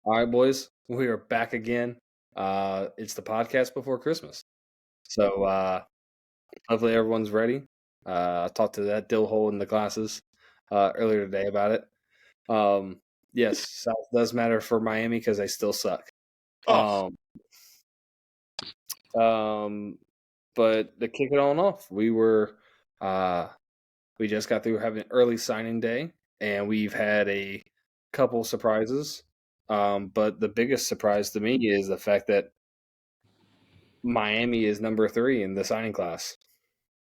All right, boys, we are back again. It's the podcast before Christmas. So hopefully everyone's ready. I talked to that dill hole in the classes earlier today about it. Yes, South does matter for Miami because they still suck. Oh, But to kick it on off, we just got through having early signing day, and we've had a couple surprises. But the biggest surprise to me is the fact that Miami is number 3 in the signing class.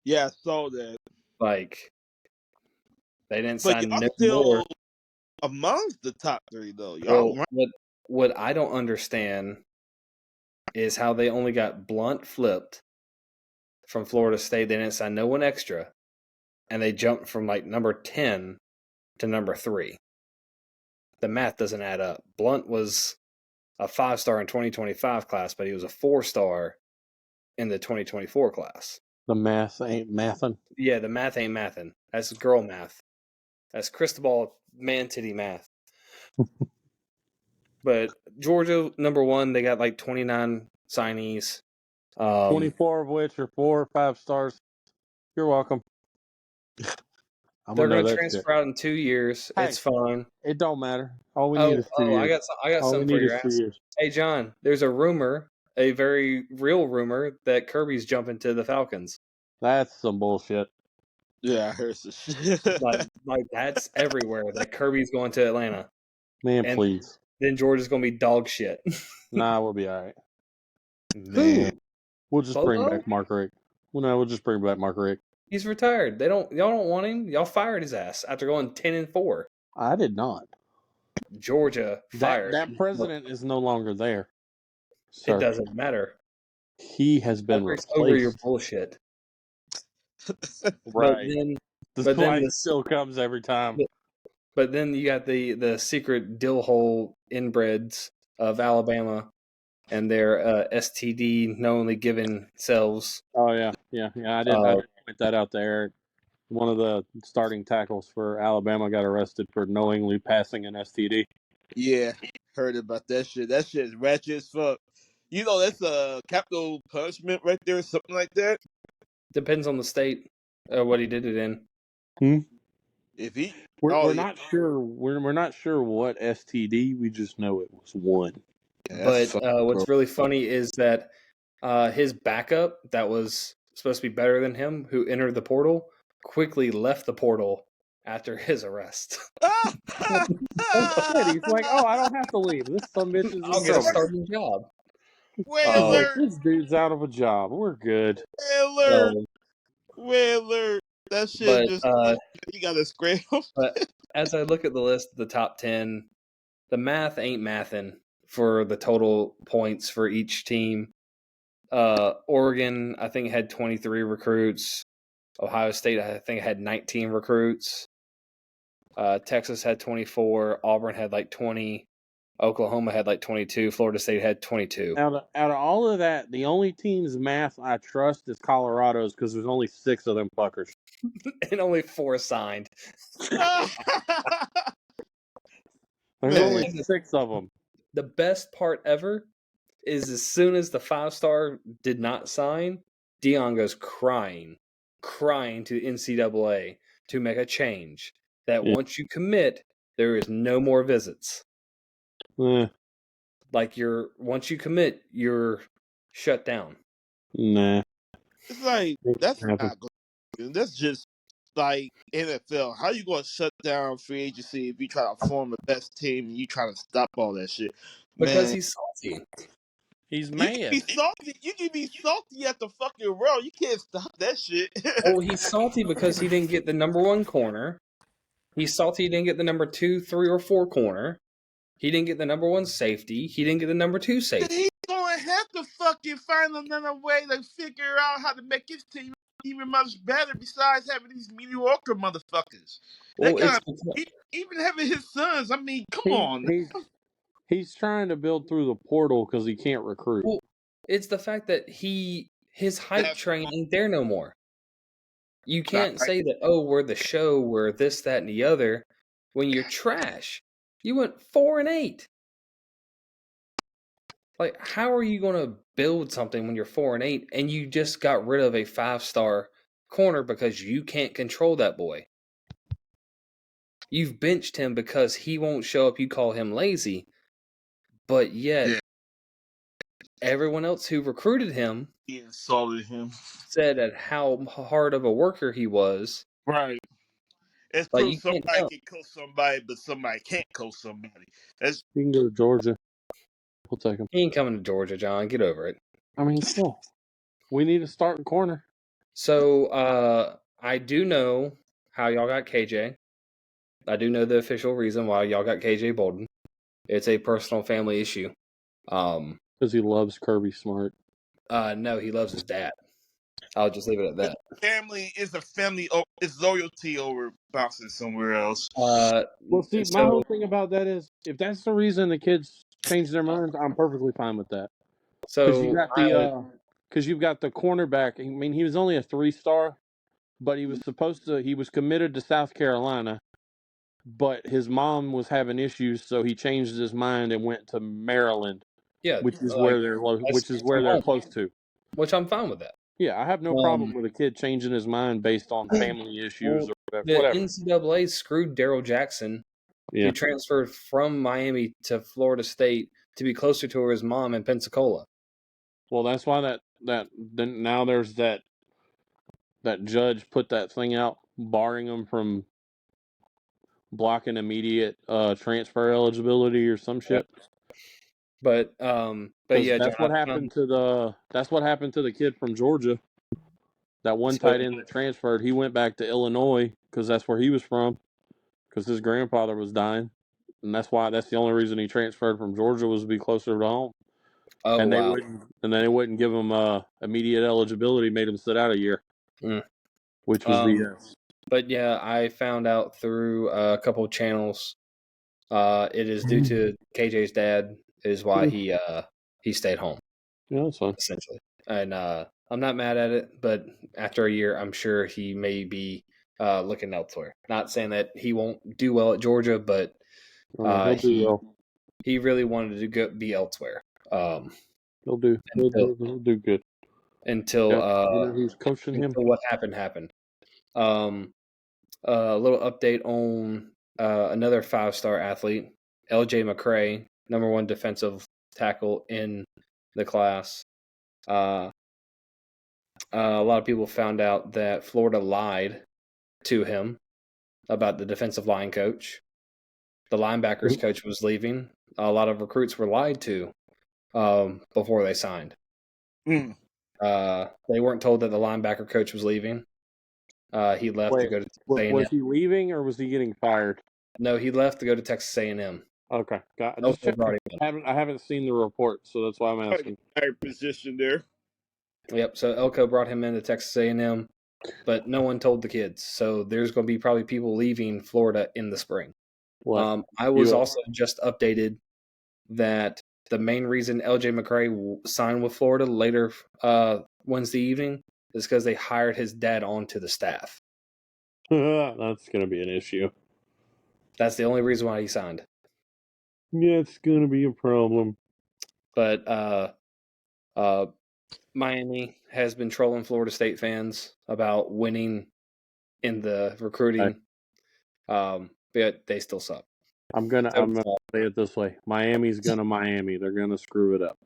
yeah, I saw that. Like, they didn't But sign y'all no more. still amongst the top 3, though. Well, Y'all right? what I don't understand is how they only got Blunt flipped from Florida State. They didn't sign no one extra, and they jumped from like number 10 to number 3. The math doesn't add up. Blunt was a 5-star in 2025 class, but he was a 4-star in the 2024 class. The math ain't mathin'. Yeah, the math ain't mathin'. That's girl math. That's Cristobal man titty math. But Georgia, number 1, they got like 29 signees. 24 of which are 4 or 5 stars. You're welcome. They're going to transfer out in 2 years. Hey, it's fine. It don't matter. All we need is 2 years. I got All something we for need your is 2 ass. years. Hey, John, there's a rumor, a very real rumor, that Kirby's jumping to the Falcons. That's some bullshit. Yeah, I heard some shit. like that's everywhere. That Kirby's going to Atlanta. Man, And please. then Georgia's going to be dog shit. Nah, we'll be all right. Man. We'll just Bobo? bring back Mark Richt. Well, no, we'll just bring back Mark Richt. He's retired. Y'all don't want him. Y'all fired his ass after going 10-4. I did not. Georgia fired. That president is no longer there. It doesn't matter. He has been replaced. Over your bullshit. Right. But then this still comes every time. But then you got the secret dill hole inbreds of Alabama and their STD knowingly given selves. Oh yeah. I didn't point that out there. One of the starting tackles for Alabama got arrested for knowingly passing an STD. Yeah, heard about that shit. That shit is ratchet as fuck. You know, that's a capital punishment right there, something like that. Depends on the state what he did it in. If he, we're not sure. We're not sure what STD. We just know it was one. Yeah, but what's really funny is that his backup, that was supposed to be better than him, who entered the portal, quickly left the portal after his arrest. Oh shit! He's like, oh, I don't have to leave. This some bitch is I'll get a starting job. Whaler, this dude's out of a job. We're good. Whaler. That shit you gotta scrape. But as I look at the list of the top 10, the math ain't mathin' for the total points for each team. Oregon, I think, had 23 recruits. Ohio State, I think, had 19 recruits. Texas had 24. Auburn had like 20. Oklahoma had like 22. Florida State had 22. Out of all of that, the only team's math I trust is Colorado's because there's only 6 of them fuckers. And only 4 signed. There's only 6 of them. The best part ever is as soon as the 5-star did not sign, Dion goes crying to NCAA to make a change that once you commit, there is no more visits. Like once you commit, you're shut down. Nah. It's like that's not good. That's just like NFL. How you gonna shut down free agency if you try to form the best team and you try to stop all that shit? Because he's salty. He's mad. You can be salty at the fucking world. You can't stop that shit. Oh, he's salty because he didn't get the number 1 corner. He's salty he didn't get the number 2, 3, or 4 corner. He didn't get the number 1 safety. He didn't get the number 2 safety. He's gonna have to fucking find another way to figure out how to make his team even much better besides having these mediocre motherfuckers. Well, even having his sons, I mean, come on. He's trying to build through the portal because he can't recruit. Well, it's the fact that his hype train ain't there no more. You can't say that, oh, we're the show, we're this, that, and the other, when you're trash. You went 4-8. Like, how are you going to build something when you're 4-8 and you just got rid of a 5-star corner because you can't control that boy? You've benched him because he won't show up. You call him lazy, but yet everyone else who recruited him, he insulted him, said at how hard of a worker he was. Right. It's Like, proof you can't somebody tell. can coach somebody, but somebody can't coach somebody. That's You can go to Georgia. We'll take him. He ain't coming to Georgia, John. Get over it. I mean, still, we need a starting corner. So, I do know how y'all got KJ. I do know the official reason why y'all got KJ Bolden. It's a personal family issue. Because he loves Kirby Smart. No, he loves his dad. I'll just leave it at that. family is a family. It's loyalty over bouncing somewhere else. Well, see, my whole thing about that is, if that's the reason the kids change their minds, I'm perfectly fine with that. Because you've got the cornerback. I mean, he was only a 3-star, but he was committed to South Carolina, but his mom was having issues, so he changed his mind and went to Maryland. Yeah, which is where they're close to. Which I'm fine with that. Yeah, I have no problem with a kid changing his mind based on family issues or whatever. The NCAA screwed Daryl Jackson, who transferred from Miami to Florida State to be closer to his mom in Pensacola. Well, that's why now there's that judge put that thing out barring him from blocking immediate transfer eligibility or some shit. But yeah, that's what happened to the kid from Georgia. That one tight end that transferred, he went back to Illinois because that's where he was from, because his grandfather was dying, and that's the only reason he transferred from Georgia was to be closer to home. Oh, and wow. They wouldn't give him immediate eligibility, made him sit out a year, which was BS. But yeah, I found out through a couple of channels. It is due to KJ's dad is why he stayed home. Yeah, that's fine. Essentially, and I'm not mad at it. But after a year, I'm sure he may be looking elsewhere. Not saying that he won't do well at Georgia, but he really wanted to be elsewhere. He'll do good until he's coaching him. What happened. A little update on another 5-star athlete, LJ McCray, number 1 defensive tackle in the class. A lot of people found out that Florida lied to him about the defensive line coach. The linebackers coach was leaving. A lot of recruits were lied to before they signed. They weren't told that the linebacker coach was leaving. He left to go to Texas A&M. Was he leaving or was he getting fired? No, he left to go to Texas A&M. Okay, I haven't seen the report, so that's why I'm asking. Higher position there. Yep. So Elko brought him into Texas A&M, but no one told the kids. So there's going to be probably people leaving Florida in the spring. I was also just updated that the main reason LJ McCray signed with Florida later Wednesday evening is because they hired his dad onto the staff. That's going to be an issue. That's the only reason why he signed. Yeah, it's going to be a problem. But Miami has been trolling Florida State fans about winning in the recruiting. But they still suck. I'm gonna say it this way: Miami's gonna Miami. They're gonna screw it up.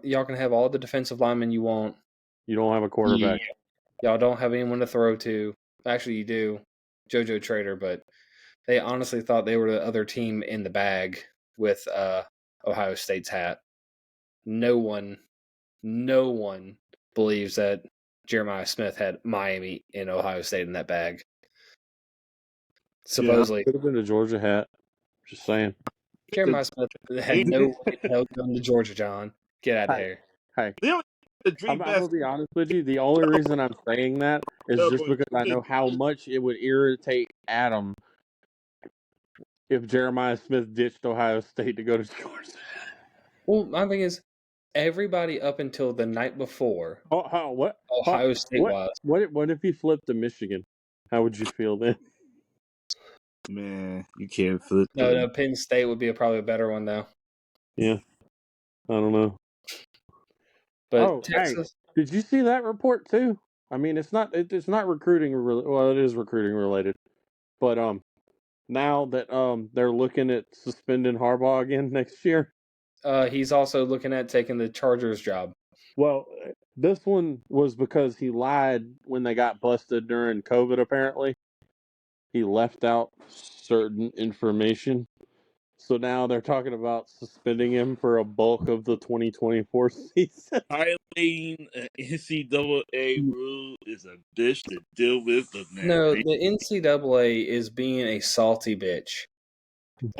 Y'all can have all the defensive linemen you want. You don't have a quarterback. Y'all don't have anyone to throw to. Actually, you do, JoJo Trader, but they honestly thought they were the other team in the bag with Ohio State's hat. No one believes that Jeremiah Smith had Miami and Ohio State in that bag. Supposedly, could have been a Georgia hat. Just saying. Jeremiah Smith had no way going to Georgia, John. Get out of here. Hey, I'm going to be honest with you. The only reason I'm saying that is just because I know how much it would irritate Adam if Jeremiah Smith ditched Ohio State to go to Georgia. Well, my thing is, everybody up until the night before Ohio State was. What if he flipped to Michigan? How would you feel then? Man, you can't flip. No, Penn State would be probably a better one, though. Yeah. I don't know. But Texas. Hey, did you see that report too? I mean, it's not recruiting. Well, it is recruiting related. But now that they're looking at suspending Harbaugh again next year. He's also looking at taking the Chargers job. Well, this one was because he lied when they got busted during COVID. Apparently, he left out certain information. So now they're talking about suspending him for a bulk of the 2024 season. Violating an NCAA rule is a bitch to deal with. No, the NCAA is being a salty bitch.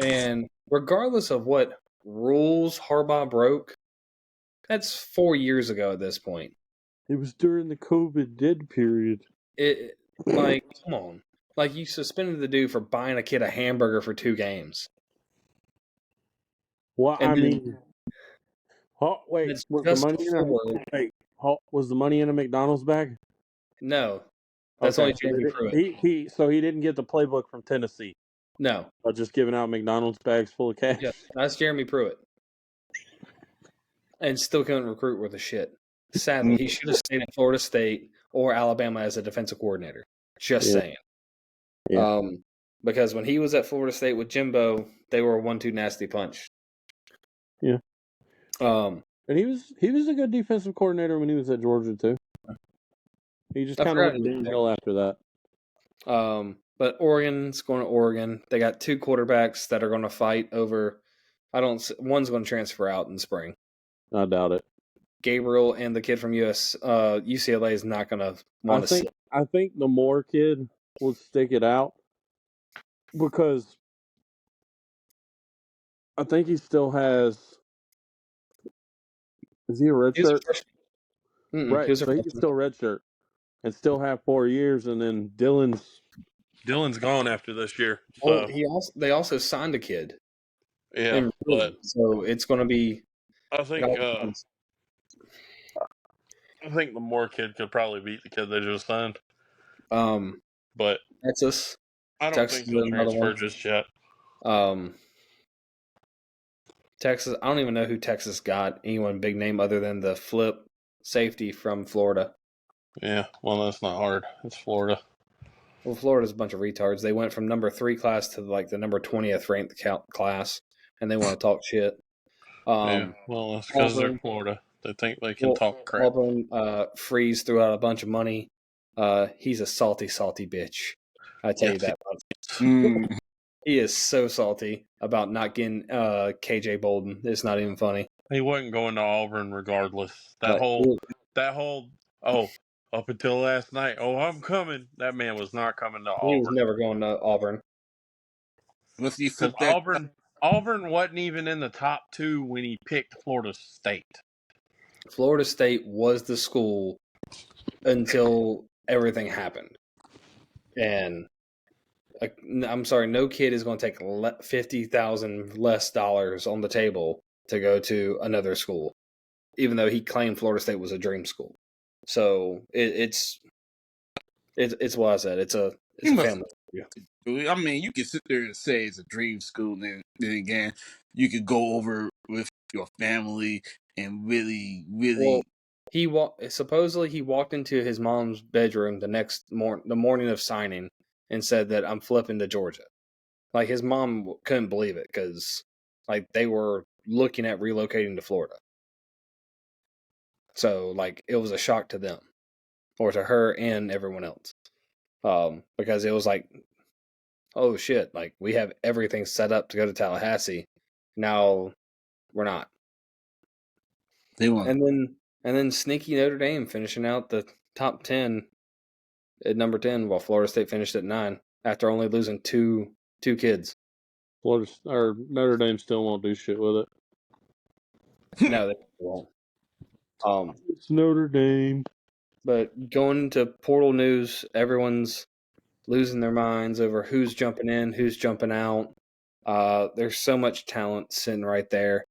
And regardless of what rules Harbaugh broke, that's 4 years ago at this point. It was during the COVID dead period. Come on. Like, you suspended the dude for buying a kid a hamburger for 2 games. Well, and I mean, wait, was the money in a McDonald's bag? No, that's only Jeremy Pruitt. He didn't get the playbook from Tennessee. No, just giving out McDonald's bags full of cash. Yeah, that's Jeremy Pruitt, and still couldn't recruit worth a shit. Sadly, he should have stayed at Florida State or Alabama as a defensive coordinator. Just saying. Yeah. Because when he was at Florida State with Jimbo, they were a 1-2 nasty punch. Yeah. And he was a good defensive coordinator when he was at Georgia too. He just kind of went downhill after that. But Oregon's going to Oregon. They got 2 quarterbacks that are going to fight over. One's going to transfer out in spring. I doubt it. Gabriel and the kid from UCLA is not going to want to see. I think the Moore kid will stick it out because I think he still has. Is he a red shirt? Right. So he can still red shirt and still have 4 years, and then Dylan's gone after this year. So. Well, they also signed a kid. Yeah, so it's going to be. I think the Moore kid could probably beat the kid they just signed. But Texas. I don't think he'll transfer just yet. Texas. I don't even know who Texas got. Anyone big name other than the flip safety from Florida. Yeah, well, that's not hard. It's Florida. Well, Florida's a bunch of retards. They went from number 3 class to like the number 20th ranked class, and they want to talk shit. Yeah, well, that's because they're Florida. They think they can talk crap. Auburn, Freeze threw out a bunch of money. He's a salty, salty bitch. I tell you that much. He is so salty about not getting KJ Bolden. It's not even funny. He wasn't going to Auburn regardless. That whole up until last night, I'm coming. That man was not coming to Auburn. He was never going to Auburn. Auburn wasn't even in the top 2 when he picked Florida State. Florida State was the school until everything happened. And I'm sorry, no kid is going to take $50,000 less on the table to go to another school, even though he claimed Florida State was a dream school. So it's what I said. It's a family. I mean, you can sit there and say it's a dream school, and then again, you could go over with your family and really. Well, supposedly he walked into his mom's bedroom the morning of signing and said that I'm flipping to Georgia. Like, his mom couldn't believe it because like they were looking at relocating to Florida. So like it was a shock to them, or to her and everyone else, because it was like, oh shit, like we have everything set up to go to Tallahassee. Now we're not. They won't. And then sneaky Notre Dame finishing out the top 10 at number 10, while Florida State finished at 9 after only losing two kids. Notre Dame still won't do shit with it. No, they won't. It's Notre Dame. But going to portal news, everyone's losing their minds over who's jumping in, who's jumping out. There's so much talent sitting right there.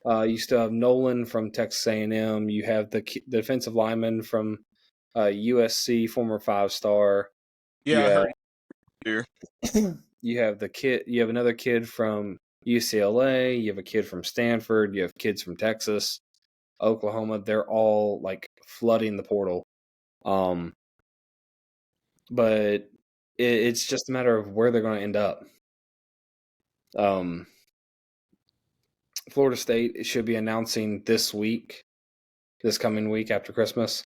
You still have Nolan from Texas A&M. You have the defensive lineman from USC, former 5-star. Yeah, I heard here. You have the kid. You have another kid from UCLA, you have a kid from Stanford, you have kids from Texas, Oklahoma. They're all like flooding the portal. But it's just a matter of where they're going to end up. Florida State should be announcing this coming week after Christmas,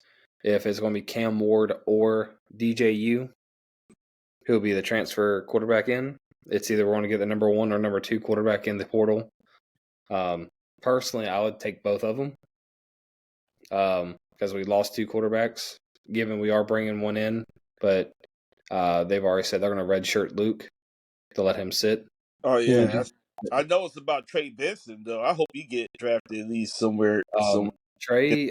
if it's going to be Cam Ward or DJU, who'll be the transfer quarterback in. It's either we're going to get the number 1 or number 2 quarterback in the portal. Personally, I would take both of them because we lost 2 quarterbacks, given we are bringing one in, but they've already said they're going to redshirt Luke to let him sit. Oh, yeah. I know it's about Trey Benson, though. I hope he get drafted at least somewhere. Trey,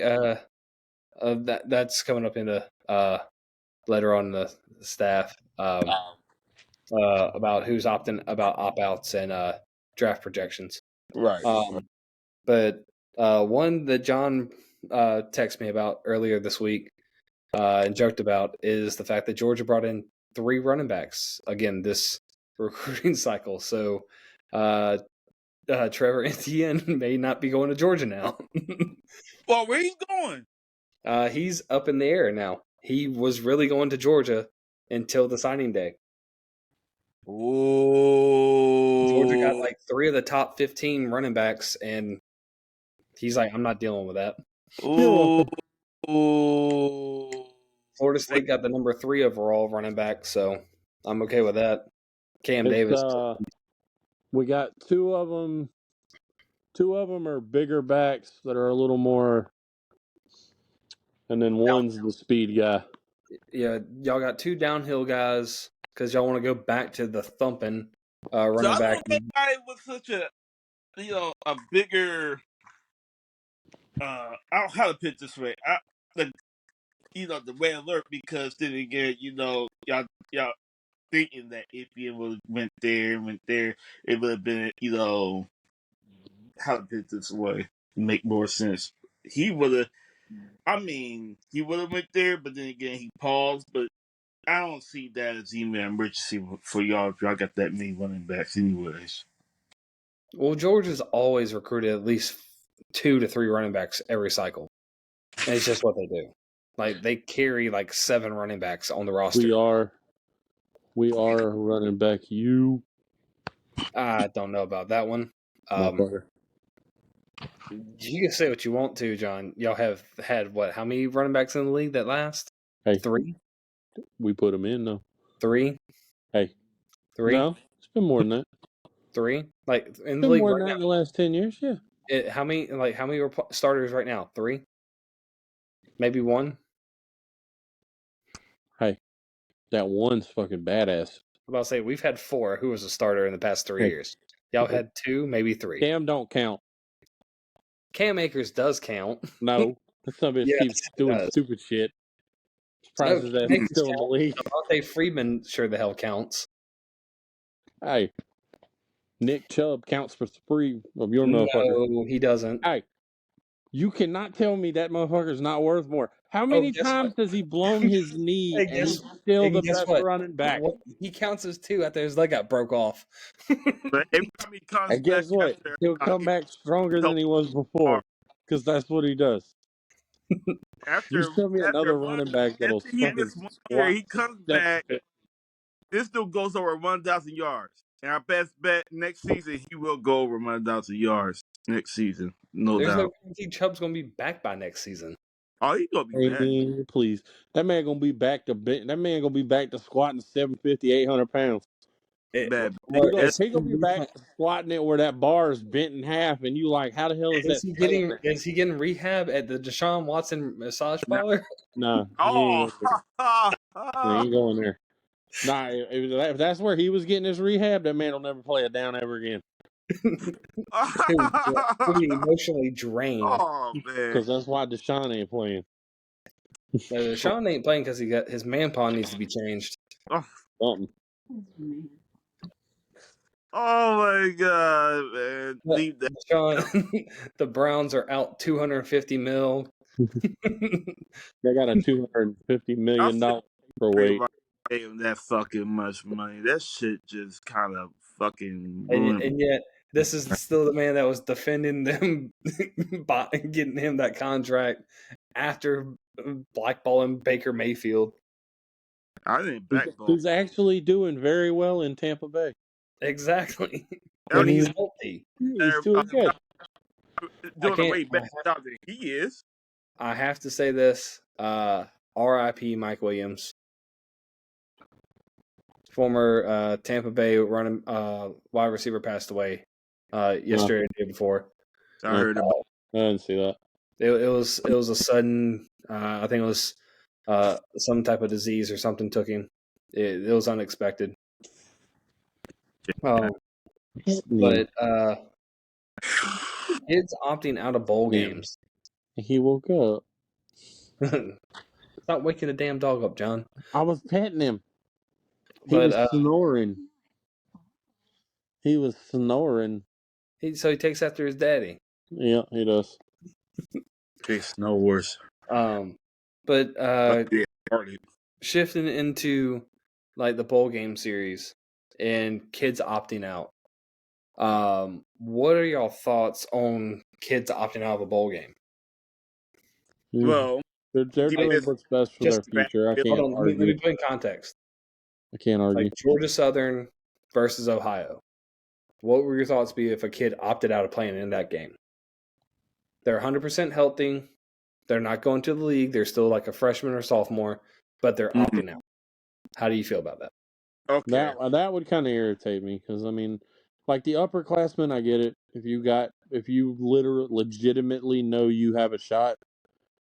that's coming up in the later on the staff about who's opting about opt-outs and draft projections. Right. But one that John texted me about earlier this week and joked about is the fact that Georgia brought in 3 running backs again this recruiting cycle. So Trevor Etienne may not be going to Georgia now. Well, where he's going? He's up in the air now. He was really going to Georgia until the signing day. Oh, Georgia got like 3 of the top 15 running backs, and he's like, I'm not dealing with that. Oh, Florida State got the number 3 overall running back, so I'm okay with that. Cam Davis. We got 2 of them. 2 of them are bigger backs that are a little more, and then one's the speed guy. Yeah, y'all got 2 downhill guys because y'all want to go back to the thumping running back. That guy was such a bigger. I don't know how to put it this way. The way alert, because then again, y'all thinking that if he would went there, it would have been, how to put it this way, make more sense. He would have went there, but then again, he paused. But I don't see that as even an emergency for y'all if y'all got that many running backs anyways. Well, Georgia's always recruited at least 2 to 3 running backs every cycle. And it's just what they do. Like, they carry like 7 running backs on the roster. We are running back you. I don't know about that one. You can say what you want to, John. Y'all have had what? How many running backs in the league that last? Hey, 3? We put them in though. 3? Hey, 3? No, it's been more than that. 3? Like in the league more right than now. In the last 10 years, yeah. How many starters right now? 3? Maybe 1? Hey, that one's fucking badass. I'm about to say we've had 4 who was a starter in the past 3 years. Y'all had 2, maybe 3. Cam don't count. Cam Akers does count. No, that's not because keeps doing stupid shit. Surprises that he's still in the league. Devontae Freeman sure the hell counts. Hey, Nick Chubb counts for 3 of your motherfuckers. No, he doesn't. Hey, you cannot tell me that motherfucker's not worth more. How many times has he blown his knee and he's still the best running back? He counts as 2 after his leg got broke off. But every time he comes and guess back, what? He'll come back stronger than he was before because that's what he does. After you tell me another running back that'll fucking squat. He comes back. This dude goes over 1,000 yards. And our best bet next season, he will go over 1,000 yards next season. No doubt. There's no guarantee Chubb's going to be back by next season. Oh, he's going to be back. Please. That man going to be back to squatting 750, 800 pounds. He's going to be back squatting it where that bar is bent in half, and you like, how the hell is that? Is he getting rehab at the Deshaun Watson massage parlor? No. Oh, he ain't going there. Nah, if that's where he was getting his rehab, that man will never play a down ever again. He'll be emotionally drained. Oh, man. Because that's why Deshaun ain't playing. Deshaun ain't playing because his man paw needs to be changed. Something. Oh my God, man! Leave that. Deshaun, the Browns are out $250 million. They got a $250 million for weight. Pay him that fucking much money. That shit just kind of fucking. And yet This is still the man that was defending them by getting him that contract after blackballing Baker Mayfield. I didn't blackball. Who's actually doing very well in Tampa Bay. Exactly. And He's healthy. He's doing good. Doing a way better job than he is. I have to say this. R.I.P. Mike Williams. Former Tampa Bay running wide receiver passed away yesterday or the day before. I heard about I didn't see that. It was a sudden. I think it was some type of disease or something took him. It was unexpected. But kids opting out of bowl games. He woke up. Stop waking the damn dog up, John. I was petting him. He was snoring. He was snoring. So he takes after his daddy. Yeah, he does. He snores. Shifting into like the bowl game series and kids opting out. What are y'all thoughts on kids opting out of a bowl game? Well, they're doing what's best for their future. I can't argue. Let me put in context. I can't argue. Like Georgia Southern versus Ohio. What would your thoughts be if a kid opted out of playing in that game? They're 100% healthy. They're not going to the league. They're still like a freshman or sophomore, but they're opting out. How do you feel about that? Okay. That would kind of irritate me because, I mean, like the upperclassmen, I get it. If you legitimately know you have a shot,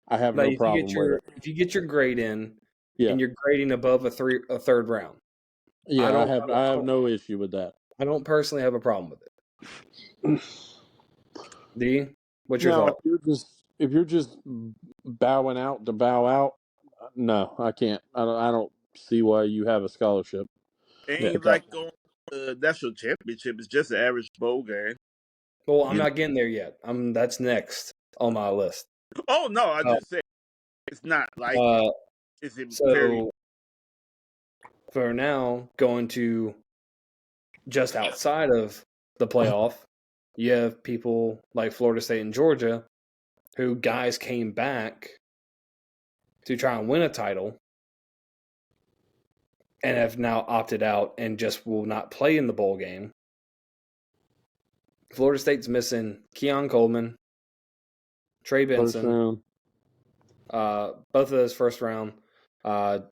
I have no problem with it. If you get your grade in and you're grading above a third round. Yeah, I have no issue with that. I don't personally have a problem with it. D, what's your thought? If you're just bowing out to bow out, no, I can't. I don't see why you have a scholarship. Ain't like going to the national championship. It's just an average bowl game. Well, I'm not getting there yet. That's next on my list. Oh no, I just said it's not like for now, going to just outside of the playoff, you have people like Florida State and Georgia who guys came back to try and win a title and have now opted out and just will not play in the bowl game. Florida State's missing Keon Coleman, Trey Benson, both of those first round.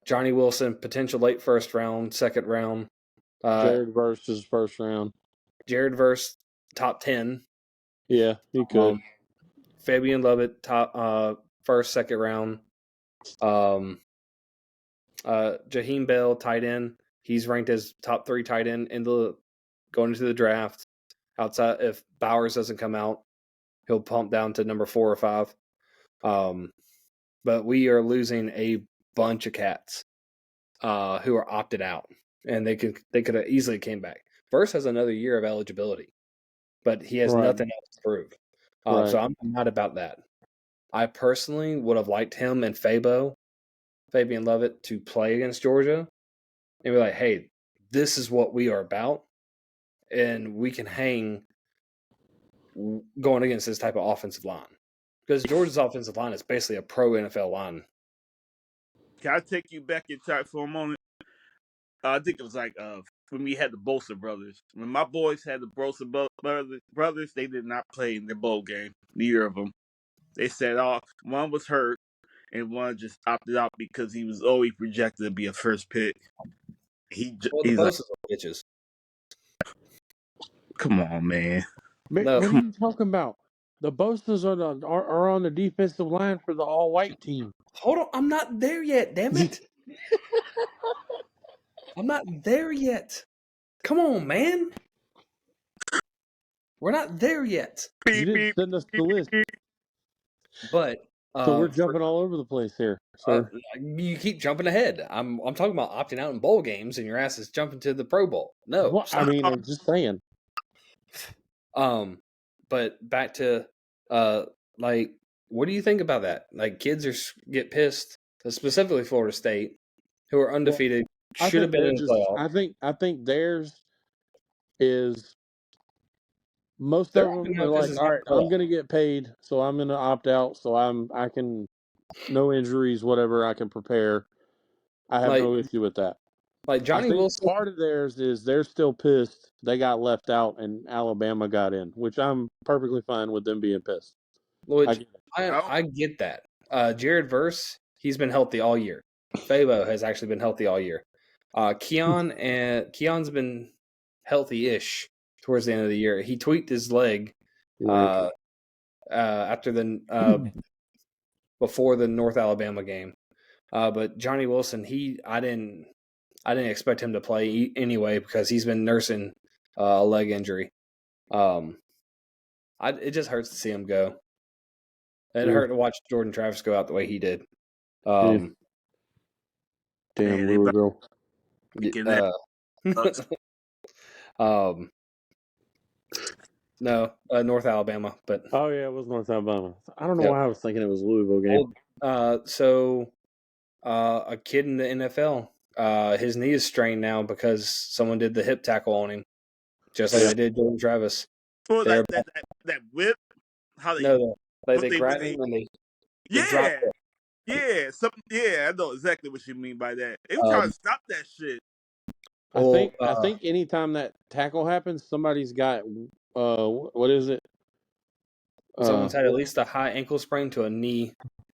Johnny Wilson, potential late first round, second round. Jared Verse is first round. Jared Verse, top 10. Yeah, he could. Fabian Lovett, top first, second round. Jaheim Bell, tight end. He's ranked as top 3 tight end going into the draft. Outside, if Bowers doesn't come out, he'll pump down to number 4 or 5. But we are losing a bunch of cats who are opted out, and they could have easily came back. Verse has another year of eligibility, but he has nothing else to prove. So I'm not about that. I personally would have liked him and Fabian Lovett, to play against Georgia and be like, hey, this is what we are about, and we can hang going against this type of offensive line. Because Georgia's offensive line is basically a pro NFL line. Can I take you back in time for a moment? I think it was like when we had the Bosa brothers. When my boys had the Bosa brothers, they did not play in the bowl game. Neither of them. They said one was hurt and one just opted out because he was always projected to be a first pick. The Bosa's bitches. Come on, man. What are you talking about? The Bosas are on the defensive line for the all-white team. Hold on, I'm not there yet, damn it. I'm not there yet. Come on, man. We're not there yet. You didn't send us the list. But so we're jumping all over the place here, sir. You keep jumping ahead. I'm talking about opting out in bowl games, and your ass is jumping to the Pro Bowl. No, well, I mean, I'm just saying. But back to like, what do you think about that? Like, kids get pissed, specifically Florida State, who are undefeated, should have been in the playoff. I think theirs is most of them are like, all right, I'm gonna get paid, so I'm gonna opt out, so I can, no injuries, whatever, I can prepare. I have no issue with that. Like Johnny Wilson, part of theirs is they're still pissed they got left out and Alabama got in, which I'm perfectly fine with them being pissed. Which I get that. Jared Verse, he's been healthy all year. Fabo has actually been healthy all year. Keon's been healthy-ish towards the end of the year. He tweaked his leg after before the North Alabama game. But Johnny Wilson, I didn't expect him to play anyway because he's been nursing a leg injury. It just hurts to see him go. It hurt to watch Jordan Travis go out the way he did. Damn, Louisville. No, North Alabama, but oh yeah, it was North Alabama. I don't know why I was thinking it was Louisville game. A kid in the NFL, his knee is strained now because someone did the hip tackle on him, just like they did Jordan Travis. Oh, that whip. How they grab him and they drop it. Yeah, I know exactly what you mean by that. They were trying to stop that shit. I think anytime that tackle happens, somebody's got what is it? Someone's had at least a high ankle sprain to a knee.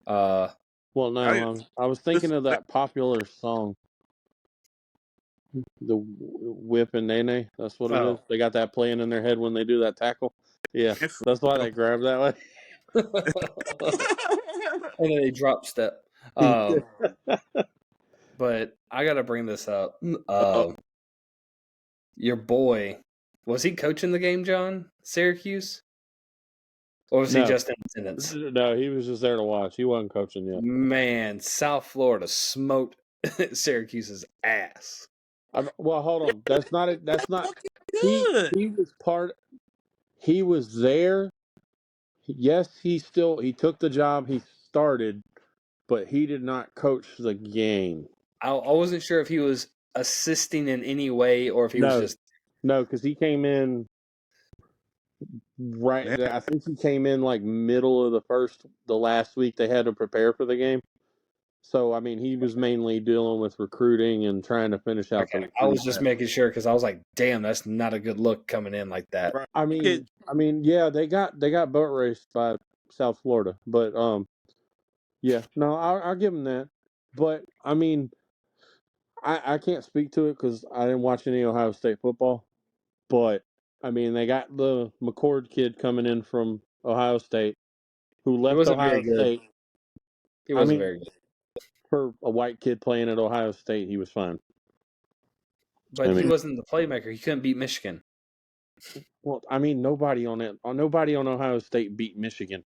Well, no, I was thinking of that popular song, the Whip and Nene. That's what it is. They got that playing in their head when they do that tackle. Yeah, that's why they grab that way. And then they drop step. But I got to bring this up. Your boy, was he coaching the game, John? Syracuse? Or was he just in attendance? No, he was just there to watch. He wasn't coaching yet. Man, South Florida smoked Syracuse's ass. Well, hold on. That's not. He was part. He was there. Yes, he took the job. He started, but he did not coach the game. I wasn't sure if he was assisting in any way or if he was just... No, because he came in right. I think he came in like middle of the last week they had to prepare for the game. So, I mean, he was mainly dealing with recruiting and trying to finish out the I was just making sure because I was like, damn, that's not a good look coming in like that. I mean, yeah, they got boat raced by South Florida, but yeah, no, I'll give them that. But I mean, I can't speak to it because I didn't watch any Ohio State football. But I mean, they got the McCord kid coming in from Ohio State, who left Ohio State. He wasn't very good. For a white kid playing at Ohio State, he was fine. But he wasn't the playmaker. He couldn't beat Michigan. Well, I mean, nobody on Ohio State beat Michigan.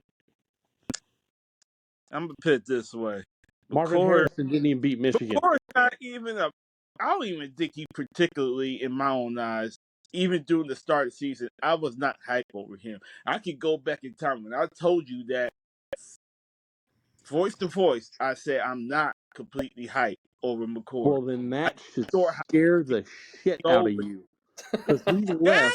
I'm gonna put it this way: Marvin Harrison didn't even beat Michigan. Not even I don't even think he particularly, in my own eyes, even during the start of the season, I was not hyped over him. I could go back in time and I told you that voice to voice, I said I'm not completely hyped over McCord. Well, then that should scare the shit out of you. Because he left,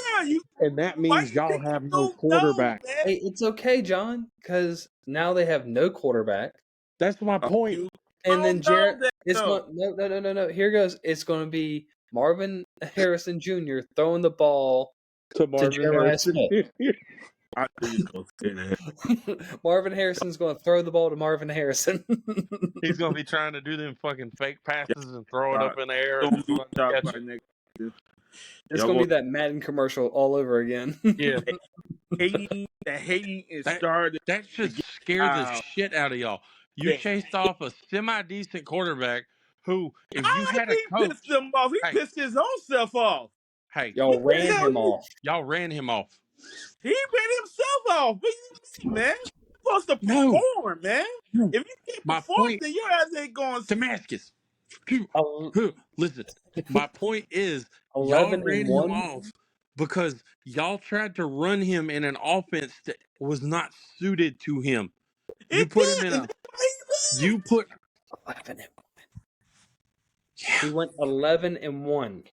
and that means y'all have no quarterback. Hey, it's okay, John, because now they have no quarterback. That's my point. And then Jared, no. Here goes. It's going to be Marvin Harrison Jr. throwing the ball to Jeremiah Smith. I knew you were going to say that. Marvin Harrison's going to throw the ball to Marvin Harrison. He's going to be trying to do them fucking fake passes and throw it up in the air. It's going to be that Madden commercial all over again. Yeah. hating is started. That should scare the shit out of y'all. You chased off a semi-decent quarterback who, if you had a coach... Pissed him off. He pissed his own self off. Hey, y'all ran him off. Y'all ran him off. He ran himself off. What do you mean, man? You're supposed to perform, man. If you can't perform, then your ass ain't going... Damascus. Listen, my point is, y'all ran him off because y'all tried to run him in an offense that was not suited to him. You put him in a... You put 11-1. Yeah. He went 11-1.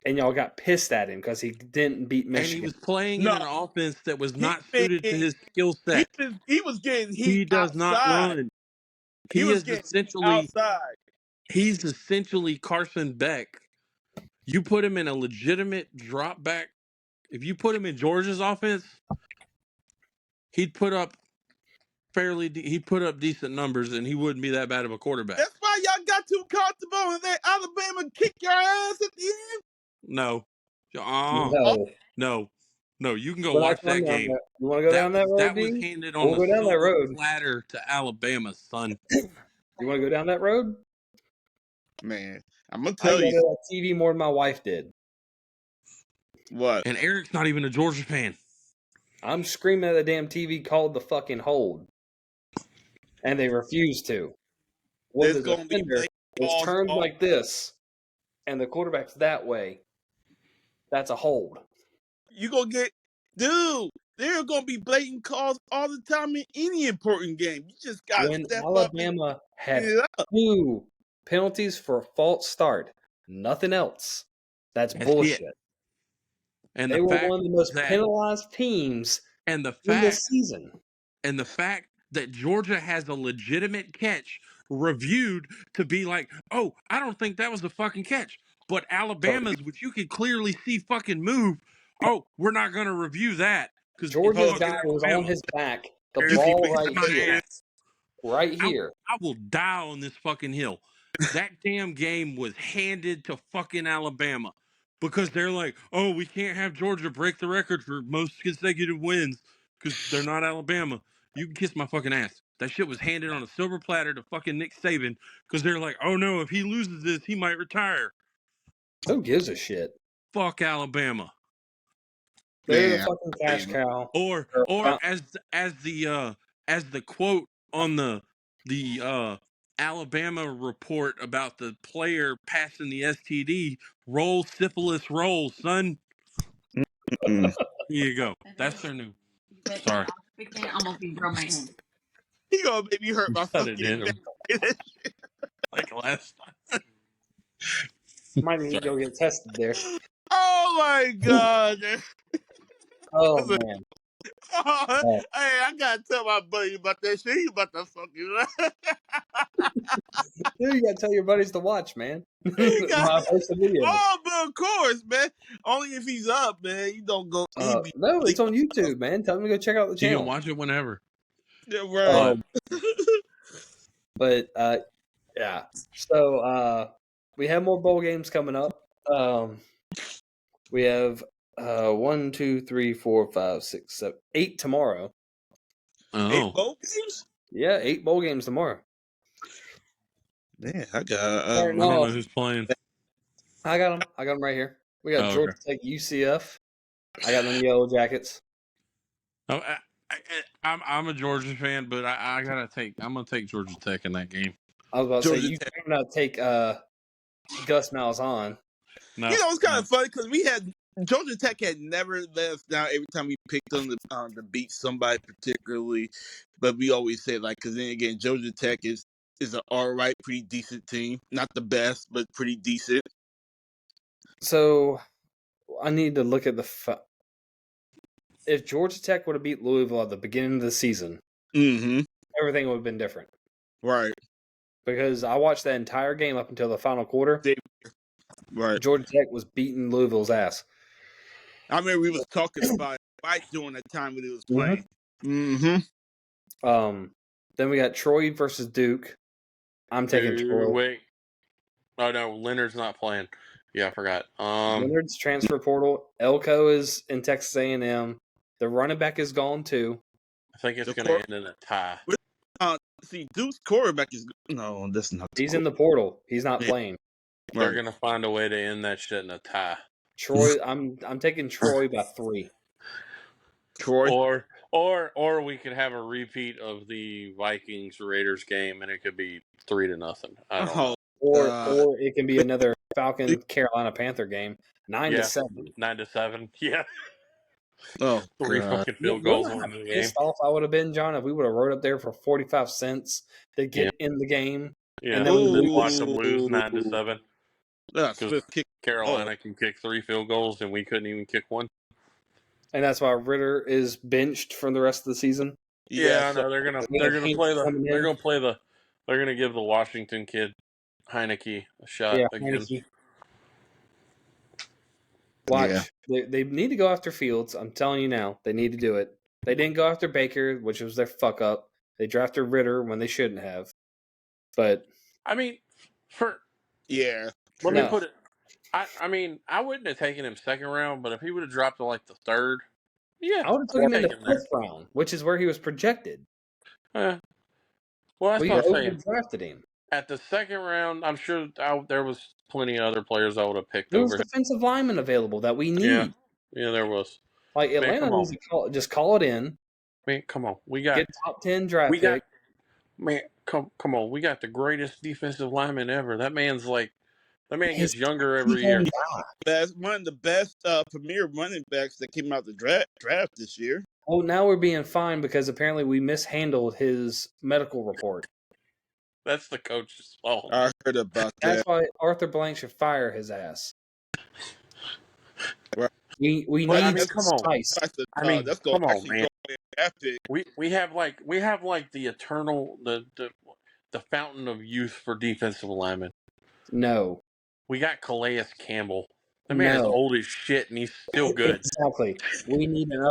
and y'all got pissed at him because he didn't beat Michigan. And he was playing in an offense that was not suited to his skill set. He was getting heat. He does outside. not run. He was essentially outside. He's essentially Carson Beck. You put him in a legitimate drop back. If you put him in Georgia's offense, he'd put up decent numbers, and he wouldn't be that bad of a quarterback. That's why y'all got too comfortable and then Alabama kick your ass at the end. No. No. You can go watch that game. You want to go down that road? That was handed on the silver platter to Alabama, son. You want to go down that road? Man, I'm gonna tell you. I go to TV more than my wife did. What? And Eric's not even a Georgia fan. I'm screaming at the damn TV called the fucking hold. And they refuse to. Well, the defender is turned like this, and the quarterback's that way. That's a hold. You gonna get, dude. There are gonna be blatant calls all the time in any important game. You just gotta step Alabama up. had 2 penalties for a false start, nothing else. That's bullshit. And they were one of the most penalized teams in the season. And the fact that Georgia has a legitimate catch reviewed to be like, oh, I don't think that was a fucking catch. But Alabama's, which you could clearly see fucking move, oh, we're not going to review that. Because Georgia's guy was on his back. The ball right here. I will die on this fucking hill. That damn game was handed to fucking Alabama. Because they're like, oh, we can't have Georgia break the record for most consecutive wins because they're not Alabama. You can kiss my fucking ass. That shit was handed on a silver platter to fucking Nick Saban because they're like, oh no, if he loses this, he might retire. Who gives a shit? Fuck Alabama. They're the fucking cash cow. Or as the quote on the Alabama report about the player passing the STD, roll syphilis roll, son. Here you go. That's their new. Sorry. I'm gonna be drum my hand. He gonna make me hurt my fucking head. Like last time. Might need to go get tested there. Oh my god. Oh man. Hey, I gotta tell my buddy about that shit. He about to fucking. Dude, you gotta tell your buddies to watch, man. But of course, man. Only if he's up, man. You don't go. No, it's on YouTube, man. Tell him to go check out the channel. You can watch it whenever. Yeah, right. But yeah. So we have more bowl games coming up. We have 1, 2, 3, 4, 5, 6, 7, 8 tomorrow. Oh. 8 bowl games? Yeah, 8 bowl games tomorrow. Man, I got. I don't know who's playing. I got them right here. We got Georgia Tech, UCF. I got them Yellow Jackets. Oh, I'm a Georgia fan, but I'm gonna take Georgia Tech in that game. I was about to say you cannot take Gus Malzahn. No, it's kind of funny because Georgia Tech had never let us down every time we picked them to beat somebody particularly, but we always say because then again Georgia Tech is an alright, pretty decent team, not the best, but pretty decent. So I need to look at if Georgia Tech would have beat Louisville at the beginning of the season, everything would have been different, right? Because I watched that entire game up until the final quarter. Right. Georgia Tech was beating Louisville's ass. I remember we was talking about it during that time when it was playing. Then we got Troy versus Duke. I'm taking Troy. Wait. Oh no, Leonard's not playing. Yeah, I forgot. Leonard's transfer portal. Elko is in Texas A&M. The running back is gone too. I think it's going to end in a tie. See, Duke's quarterback is that's not. He's in the portal. He's not playing. They're going to find a way to end that shit in a tie. Troy, I'm taking Troy by 3. Troy, or we could have a repeat of the Vikings Raiders game, and it could be 3-0. I don't know. Or it can be another Falcon Carolina Panther game, 9-7. 9-7. Yeah. Oh, 3 fucking field goals in the game. Pissed off I would have been, John, if we would have rode up there for 45 cents to get in the game. Yeah, and then we watch them lose 9-7. Because Carolina can kick 3 field goals and we couldn't even kick one. And that's why Ritter is benched for the rest of the season. Yeah, I know they're gonna give the Washington kid Heineke a shot again. Heineke. Watch. Yeah. They need to go after Fields. I'm telling you now, they need to do it. They didn't go after Baker, which was their fuck up. They drafted Ritter when they shouldn't have. But I mean, let me put it. I mean, I wouldn't have taken him second round, but if he would have dropped to like the third, yeah, I would have taken him in the fifth round, which is where he was projected. Well, that's what I'm saying. Drafted him at the second round. I'm sure there was plenty of other players I would have picked. There was defensive linemen available that we need. Yeah, there was. Like Atlanta needs to just call it in. Man, come on, we got get top 10 draft pick. Come on, we got the greatest defensive lineman ever. That man gets younger every year. That's one of the best premier running backs that came out the draft this year. Oh, now we're being fined because apparently we mishandled his medical report. That's the coach's fault. I heard about that. That's why Arthur Blank should fire his ass. We need come on. Let's go. Come on, man. We have like the eternal the fountain of youth for defensive linemen. No. We got Calais Campbell. The man is old as shit and he's still good. Exactly. We need an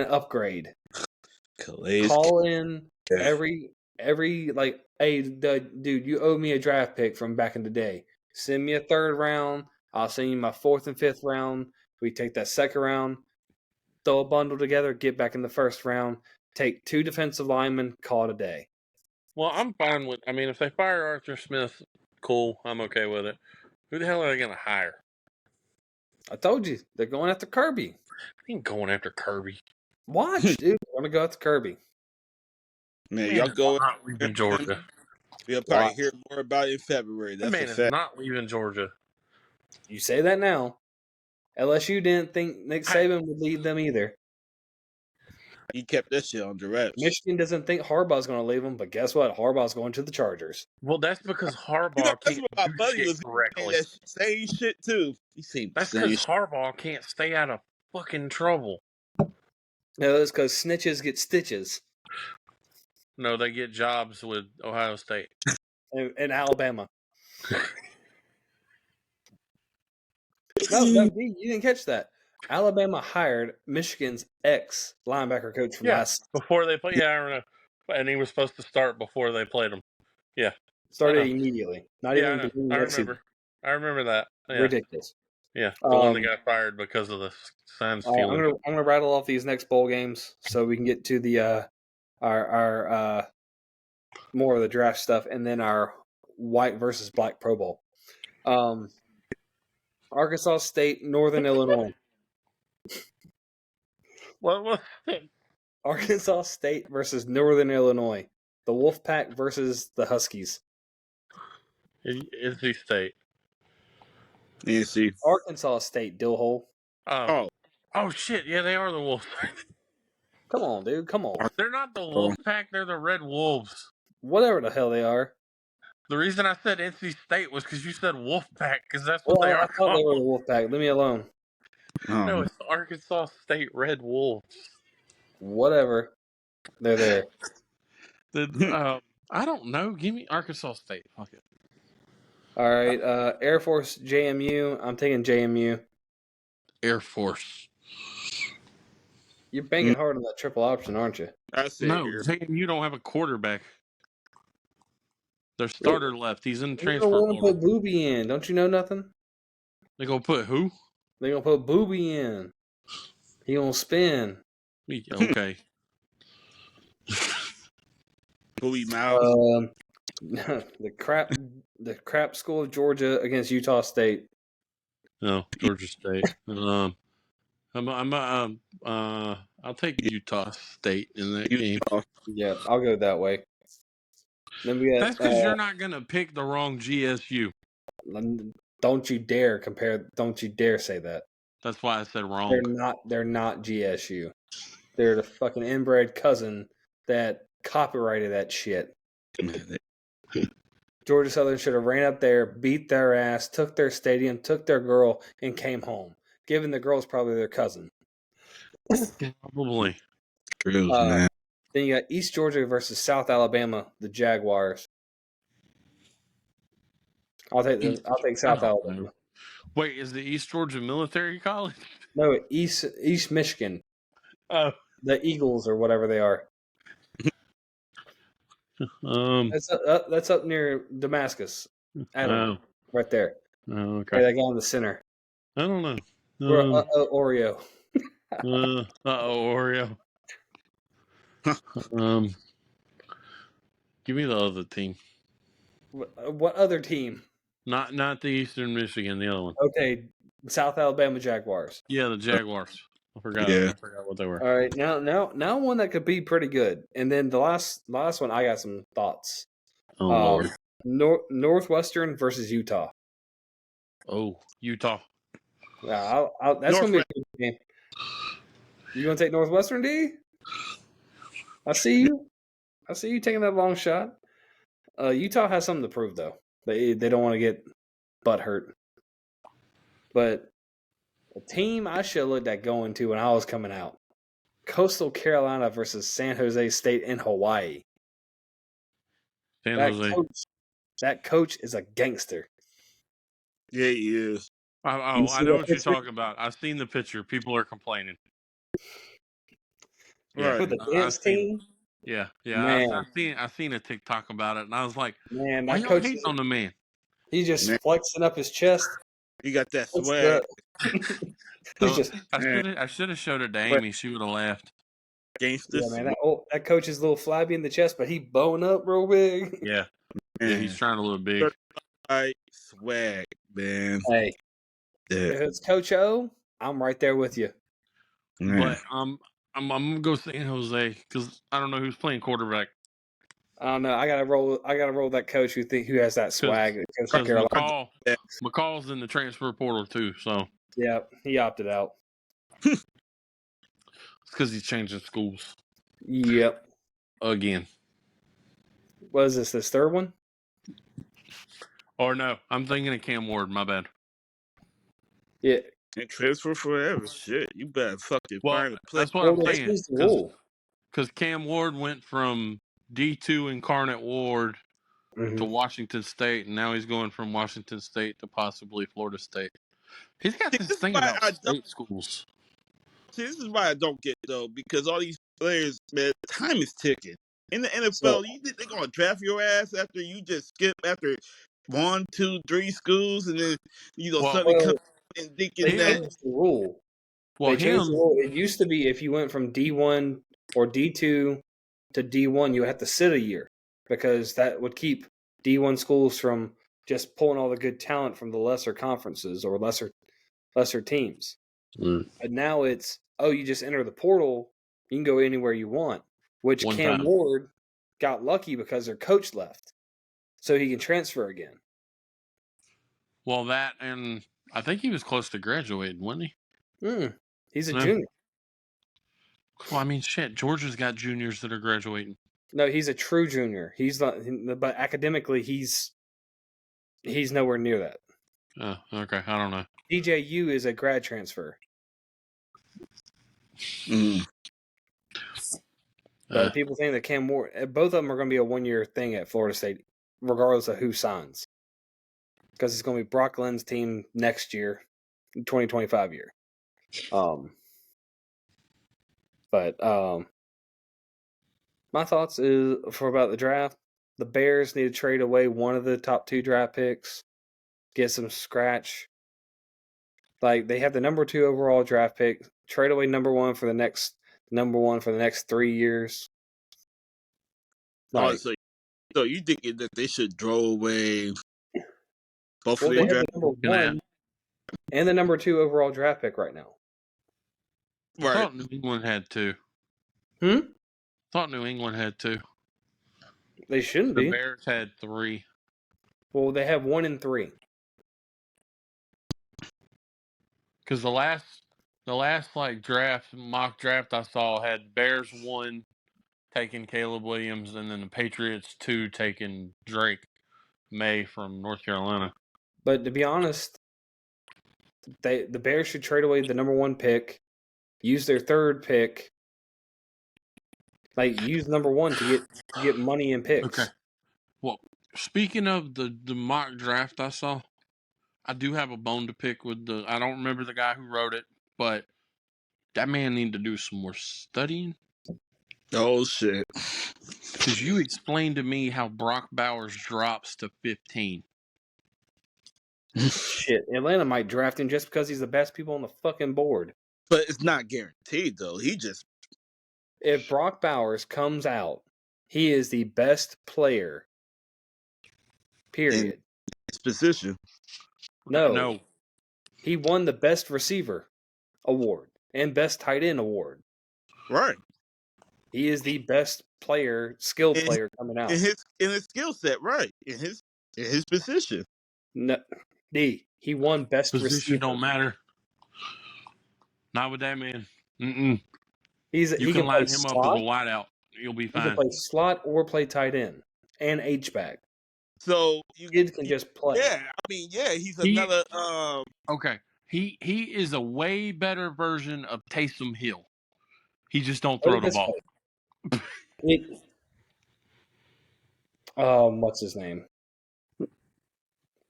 upgrade. Calais. Call in every like, hey, dude, you owe me a draft pick from back in the day. Send me a third round. I'll send you my fourth and fifth round. We take that second round, throw a bundle together, get back in the first round, take 2 defensive linemen, call it a day. Well, I'm fine with. I mean, if they fire Arthur Smith, cool. I'm okay with it. Who the hell are they going to hire? I told you they're going after Kirby. They ain't going after Kirby. Watch, dude. They're going to go after Kirby. Man, y'all go not leaving Georgia. We'll probably hear more about it in February. That's man is not leaving Georgia. You say that now. LSU didn't think Nick Saban would lead them either. He kept this shit on direct. Michigan doesn't think Harbaugh's going to leave them, but guess what? Harbaugh's going to the Chargers. Well, that's because Harbaugh can't do shit correctly. Same shit too. That's because Harbaugh can't stay out of fucking trouble. No, it's because snitches get stitches. No, they get jobs with Ohio State and Alabama. No, you didn't catch that. Alabama hired Michigan's ex-linebacker coach from last... before they played. Yeah, I don't know. And he was supposed to start before they played him. Yeah. Started immediately. Not even I remember. I remember that. Yeah. Ridiculous. Yeah. The one that got fired because of the sign stealing. I'm gonna rattle off these next bowl games so we can get to the our more of the draft stuff and then our white versus black Pro Bowl. Arkansas State, Northern Illinois. What was it? Arkansas State versus Northern Illinois. The Wolfpack versus the Huskies. NC State. NC. Arkansas State, Dillhole. Oh shit! Yeah, they are the Wolfpack. Come on, dude. Come on. They're not the Wolfpack. They're the Red Wolves. Whatever the hell they are. The reason I said NC State was because you said Wolfpack, because that's what they are. I thought they were the Wolfpack. Leave me alone. No, it's the Arkansas State Red Wolves. Whatever. They're there. I don't know. Give me Arkansas State. Fuck it. All right. Air Force, JMU. I'm taking JMU. Air Force. You're banging hard on that triple option, aren't you? No, JMU don't have a quarterback. Their starter left. He's in transfer portal. They're going to put Booby in. Don't you know nothing? They're going to put who? They're going to put Booby in. He going to spin. Okay. Booby Miles. The crap school of Georgia against Utah State. No, Georgia State. I'll take Utah State in that game. Yeah, I'll go that way. Then we got, that's because you're not gonna pick the wrong GSU. Don't you dare compare. Don't you dare say that. That's why I said wrong. They're not GSU. They're the fucking inbred cousin that copyrighted that shit. Georgia Southern should have ran up there, beat their ass, took their stadium, took their girl, and came home. Given the girl's probably their cousin. Probably. True, man. Then you got East Georgia versus South Alabama, the Jaguars. I'll take South Alabama. Wait, is the East Georgia Military College? No, East Michigan. Oh, the Eagles or whatever they are. That's up near Damascus. Adam, right there. Oh, okay. Right, that guy in the center. I don't know. Oreo. Oreo. Give me the other team. What other team? Not the Eastern Michigan, the other one. Okay, South Alabama Jaguars. Yeah, the Jaguars. I forgot what they were. All right, now one that could be pretty good, and then the last one, I got some thoughts. Oh Lord. Northwestern versus Utah. Oh, Utah. Yeah, that's gonna be a good game. You gonna take Northwestern, D? I see you taking that long shot. Utah has something to prove, though. They don't want to get butt hurt. But the team I should have looked at going to when I was coming out, Coastal Carolina versus San Jose State in Hawaii. That coach is a gangster. Yeah, he is. I know what you're talking about. I've seen the picture. People are complaining. Yeah, with the dance team. Yeah. I've seen a TikTok about it, and I was like, man, why y'all hating on the man? He's just flexing up his chest. He got that swag. I should have showed it to Amy. She would have laughed. Gangster. Yeah, man. That coach is a little flabby in the chest, but he bowing up real big. Yeah. Yeah, he's trying to look big. Swag, man. Hey, if it's Coach O, I'm right there with you. But I'm gonna go San Jose because I don't know who's playing quarterback. I don't know. I gotta roll that coach who has that swag. Because McCall's in the transfer portal too. So yeah, he opted out. It's because he's changing schools. Yep. Again. What is this? This third one? Or no, I'm thinking of Cam Ward. My bad. Yeah. Can't transfer forever. Shit, you better fucking find a place. That's what I'm saying. Because Cam Ward went from D2 Incarnate Ward to Washington State, and now he's going from Washington State to possibly Florida State. He's got this thing about state schools. See, this is why I don't get, though, because all these players, man, time is ticking. In the NFL, you think they're going to draft your ass after you just skip after 1, 2, 3 schools, and then, suddenly come and thinking that. That's the rule. They changed the rule. It used to be if you went from D1 or D2 to D1, you had to sit a year because that would keep D1 schools from just pulling all the good talent from the lesser conferences or lesser teams. But now it's, you just enter the portal, you can go anywhere you want, which Cam Ward got lucky because their coach left, so he can transfer again. Well, that, and I think he was close to graduating, wasn't he? He's a junior. Well, I mean, shit, Georgia's got juniors that are graduating. No, he's a true junior. He's not, but academically, he's nowhere near that. Oh, okay. I don't know. DJU is a grad transfer. But people think that Cam Ward, both of them are going to be a 1-year thing at Florida State, regardless of who signs. Because it's going to be Brock Lynn's team next year, 2025 year. But my thoughts is about the draft. The Bears need to trade away one of the top 2 draft picks, get some scratch. Like, they have the number 2 overall draft pick. Trade away number 1 for the next 3 years. Like, so you thinking that they should throw away both of their draft number 1 and the number 2 overall draft pick right now? Right. I thought New England had 2. Thought New England had 2. They shouldn't be. The Bears had 3. Well, they have 1 and 3. Because the last mock draft I saw had Bears 1 taking Caleb Williams, and then the Patriots 2 taking Drake. May from North Carolina. But to be honest, the Bears should trade away the number 1 pick, use their 3rd pick, like use number 1 to get money and picks. Okay. Well, speaking of the mock draft I saw, I do have a bone to pick with I don't remember the guy who wrote it, but that man needed to do some more studying. Oh, shit. Because you explained to me how Brock Bowers drops to 15. Shit, Atlanta might draft him just because he's the best people on the fucking board. But it's not guaranteed, though. If Brock Bowers comes out, he is the best player. Period. In his position. No. He won the best receiver award and best tight end award. Right. He is the best player, skilled player coming out. In his skill set, right. In his position. No, he won best Position receiver. Don't matter. Not with that man. Mm-mm. You can line him up as a wideout. You'll be fine. He can play slot or play tight end and H-back. So kids can just play. Yeah, I mean, he's another. Okay, he is a way better version of Taysom Hill. He just don't throw the ball. What's his name?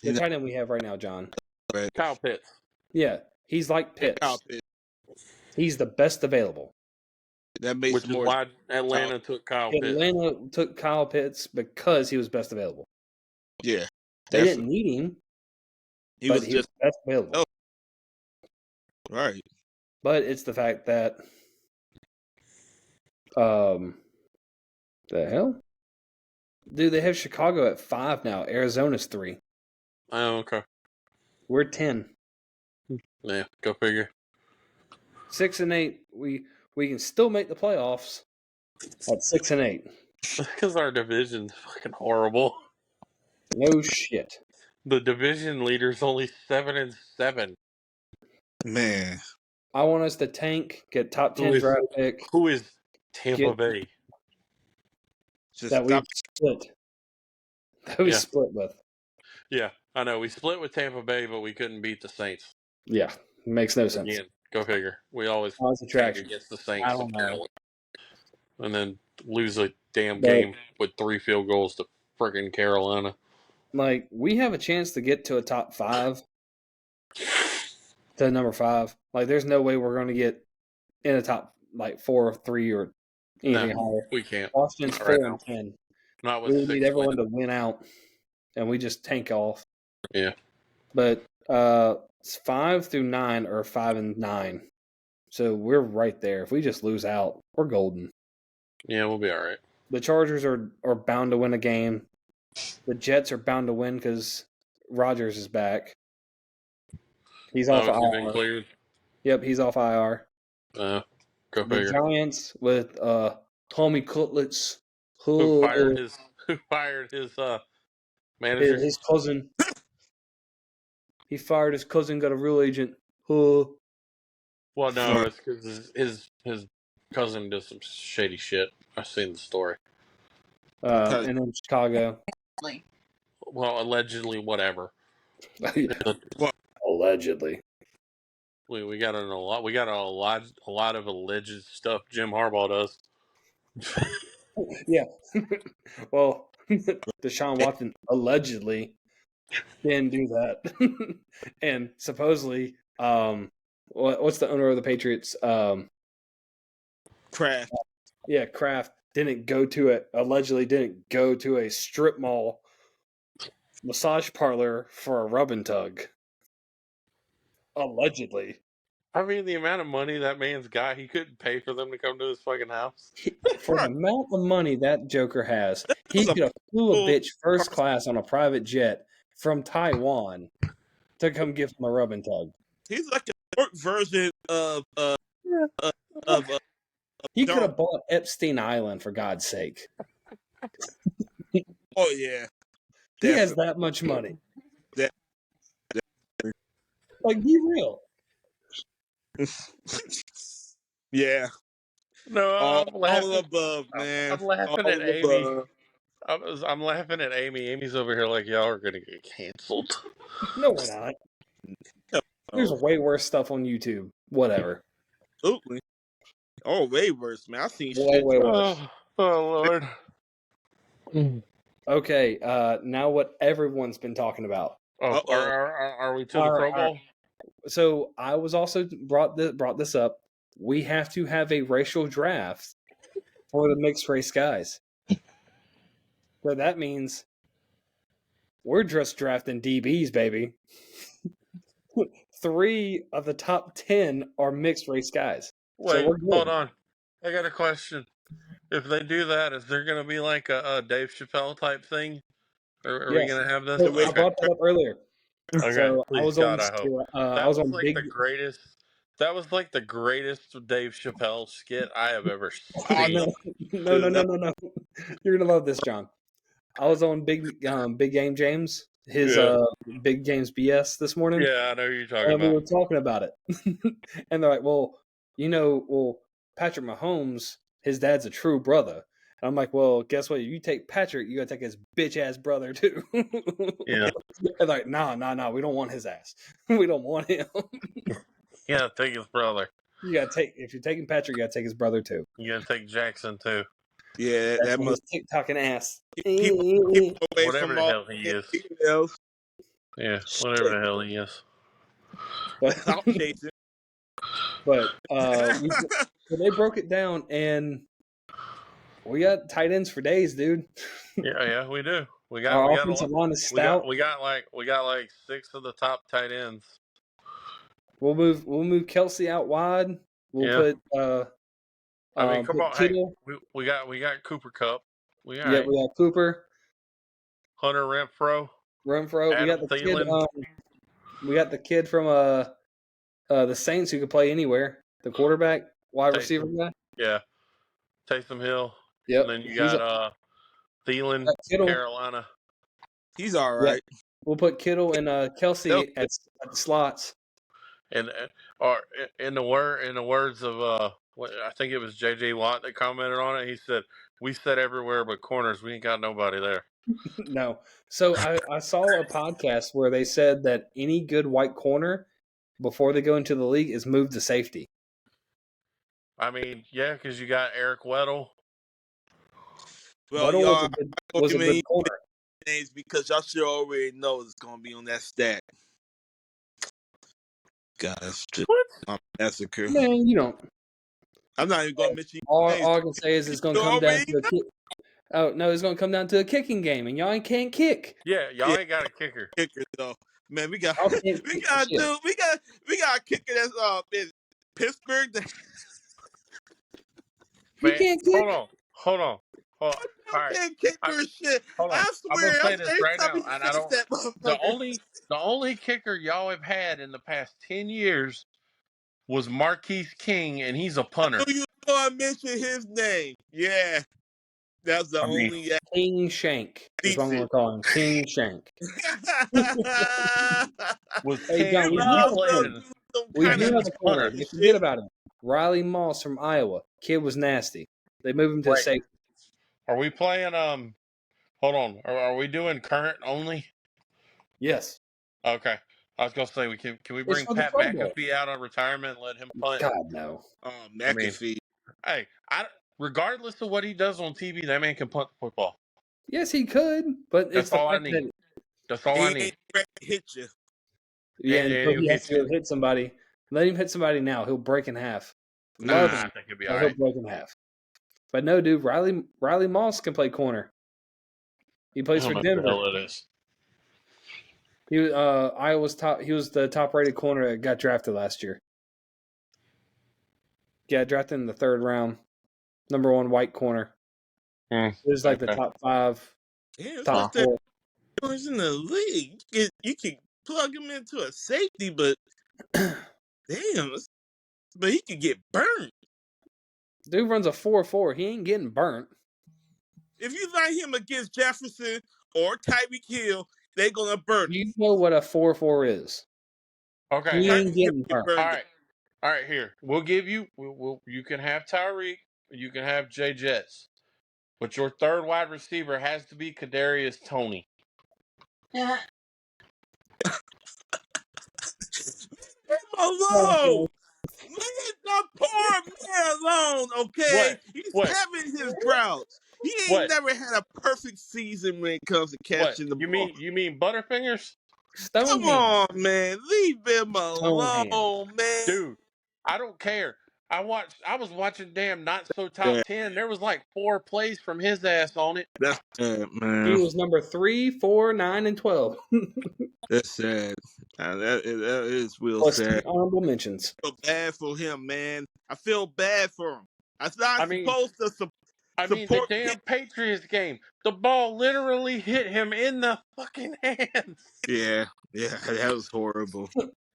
The tight end we have right now, John. Kyle Pitts. Yeah, he's like Pitts. Kyle Pitts. He's the best available. That makes Which is why Atlanta took Kyle Pitts. Atlanta took Kyle Pitts because he was best available. Yeah. They didn't need him. He was just best available. Right. But it's the fact that the hell? Dude, they have Chicago at 5 now. Arizona's 3. Oh, okay. We're 10. Yeah, go figure. 6 and 8. We can still make the playoffs at 6 and 8. Because our division's fucking horrible. No shit. The division leader's only 7 and 7. Man, I want us to tank, get top 10 draft pick. Who is Tampa Bay? That we split. That we split with. Yeah, I know. We split with Tampa Bay, but we couldn't beat the Saints. Yeah, makes no sense. Again, go figure. We always tank against the Saints. I don't know. And then lose a damn game with 3 field goals to friggin' Carolina. Like, we have a chance to get to a top 5. To number 5. Like, there's no way we're going to get in a top, 4 or 3 or anything higher. We can't. Washington's 4 and 10. Not with we need everyone to win out, and we just tank off. Yeah. But 5 through 9 are 5 and 9. So we're right there. If we just lose out, we're golden. Yeah, we'll be all right. The Chargers are bound to win a game. The Jets are bound to win because Rodgers is back. He's off IR. Cleared? Yep, he's off IR. Go the figure. Giants with Tommy Cutlets. Who fired his manager? His cousin. He fired his cousin, got a real agent. Well, no, it's because his cousin does some shady shit. I've seen the story. And then Chicago. Well, allegedly, whatever. Allegedly. We got a lot of alleged stuff Jim Harbaugh does. Yeah. Well, Deshaun Watson allegedly didn't do that. And supposedly, what's the owner of the Patriots? Kraft. Yeah, Kraft allegedly didn't go to a strip mall massage parlor for a rub and tug. Allegedly. I mean, the amount of money that man's got, he couldn't pay for them to come to his fucking house. For the amount of money that Joker has, he could have flew a bitch first class on a private jet from Taiwan to come give him a rub and tug. He's like a short version of he could have bought Epstein Island, for God's sake. Oh, yeah. He has that much money. Like, be real. Yeah. No, all above, man. I'm laughing at Amy. I'm laughing at Amy. Amy's over here like y'all are gonna get canceled. No, we're not. There's way worse stuff on YouTube. Whatever. Absolutely. Oh, way worse, man. I seen Way worse. Oh Lord. Okay, now what everyone's been talking about. Oh, are we to the Pro Bowl? So I was also brought this up. We have to have a racial draft for the mixed race guys. So that means we're just drafting DBs, baby. 3 of the top 10 are mixed race guys. Wait, so hold on. I got a question. If they do that, is there going to be like a Dave Chappelle type thing? Are we going to have this? So I brought that up earlier. Okay, so please, God, I hope. I was on like the greatest. That was like the greatest Dave Chappelle skit I have ever seen. No. You're gonna love this, John. I was on Big Game James, his Big James BS this morning. Yeah, I know who you're talking about. We were talking about it, and they're like, "Well, Patrick Mahomes, his dad's a true brother." And I'm like, "Well, guess what? If you take Patrick, you gotta take his bitch ass brother too." Yeah. And like, nah, we don't want his ass. We don't want him. Yeah, take his brother. You gotta take, if you're taking Patrick, you gotta take his brother too. You gotta take Jackson too. Yeah, that must TikToking ass. Whatever the hell he is. Yeah, whatever the hell he is. But they broke it down, and we got tight ends for days, dude. Yeah, we do. We got our offensive line is stout. We got like 6 of the top tight ends. We'll move Kelsey out wide. We'll put I mean, come on, Kittle. Hey, we got Cooper Kupp. We got Cooper. Hunter Renfrow. Adam we got the Thielen. Kid. We got the kid from the Saints who could play anywhere. The quarterback, wide receiver guy. Yeah, Taysom Hill. Yep. And then you got Thielen, Carolina. He's all right. Yeah. We'll put Kittle and Kelsey at the slots. And or in the words of I think it was J.J. Watt that commented on it. He said, "We set everywhere but corners. We ain't got nobody there." No. So I saw a podcast where they said that any good white corner before they go into the league is moved to safety. I mean, yeah, because you got Eric Weddle. Well, y'all was a good corner. Names because y'all should already know it's gonna be on that stat. God, that's just massacre. Man, you don't. I'm not even gonna mention. All I can say is it's gonna come down to a kick. Oh no, it's gonna come down to a kicking game, and y'all can't kick. Yeah, y'all ain't got a kicker. Kicker though, man. We got a kicker that's in Pittsburgh. You can't kick. Hold on. All right. Can't kick for shit. Hold on. I swear, I'm gonna say this right now, and I don't. The only kicker y'all have had in the past 10 years was Marquise King, and he's a punter. You know I mentioned his name. Yeah. That's the only King Shank. That's what I'm gonna call him. King Shank. Hey John, we do have a corner. Forget about him. Riley Moss from Iowa. Kid was nasty. They moved him to safety. Are we playing hold on. Are we doing current only? Yes. Okay. I was gonna say can we bring Pat McAfee out on retirement and let him punt? God no. McAfee. I mean, regardless of what he does on TV, that man can punt the football. Yes, he could, but that's all I need. That's all I need. Hit you. Yeah, and he has to hit somebody. Let him hit somebody now. He'll break in half. I think he'll be all right. He'll break in half. But no, dude, Riley Moss can play corner. He plays for Denver. What the hell it is. He was Iowa's top. He was the top-rated corner that got drafted last year. Yeah, drafted in the 3rd round, number 1 white corner. It was like the top 5, top 4. He's in the league. You can plug him into a safety, but damn, but he could get burnt. Dude runs a 4.4. He ain't getting burnt. If you line him against Jefferson or Tyreek Hill, they're gonna burn. You know what a 4.4 is. Okay. He ain't getting burnt. All right. Here, we'll give you. You can have Tyreek. You can have Jay Jets. But your third wide receiver has to be Kadarius Toney. Yeah. Alone. Leave the poor man alone, okay? He's having his droughts. He ain't never had a perfect season when it comes to catching the ball. You mean Butterfingers? Come on, man. Leave him alone, man. Dude, I don't care. I was watching damn Not So Top 10. There was like 4 plays from his ass on it. That's sad, man. He was number 3, 4, 9, and 12. That's sad. That is real sad. Honorable mentions. I feel bad for him, man. I feel bad for him. I'm not supposed to support. The damn Patriots game. The ball literally hit him in the fucking hands. Yeah, that was horrible.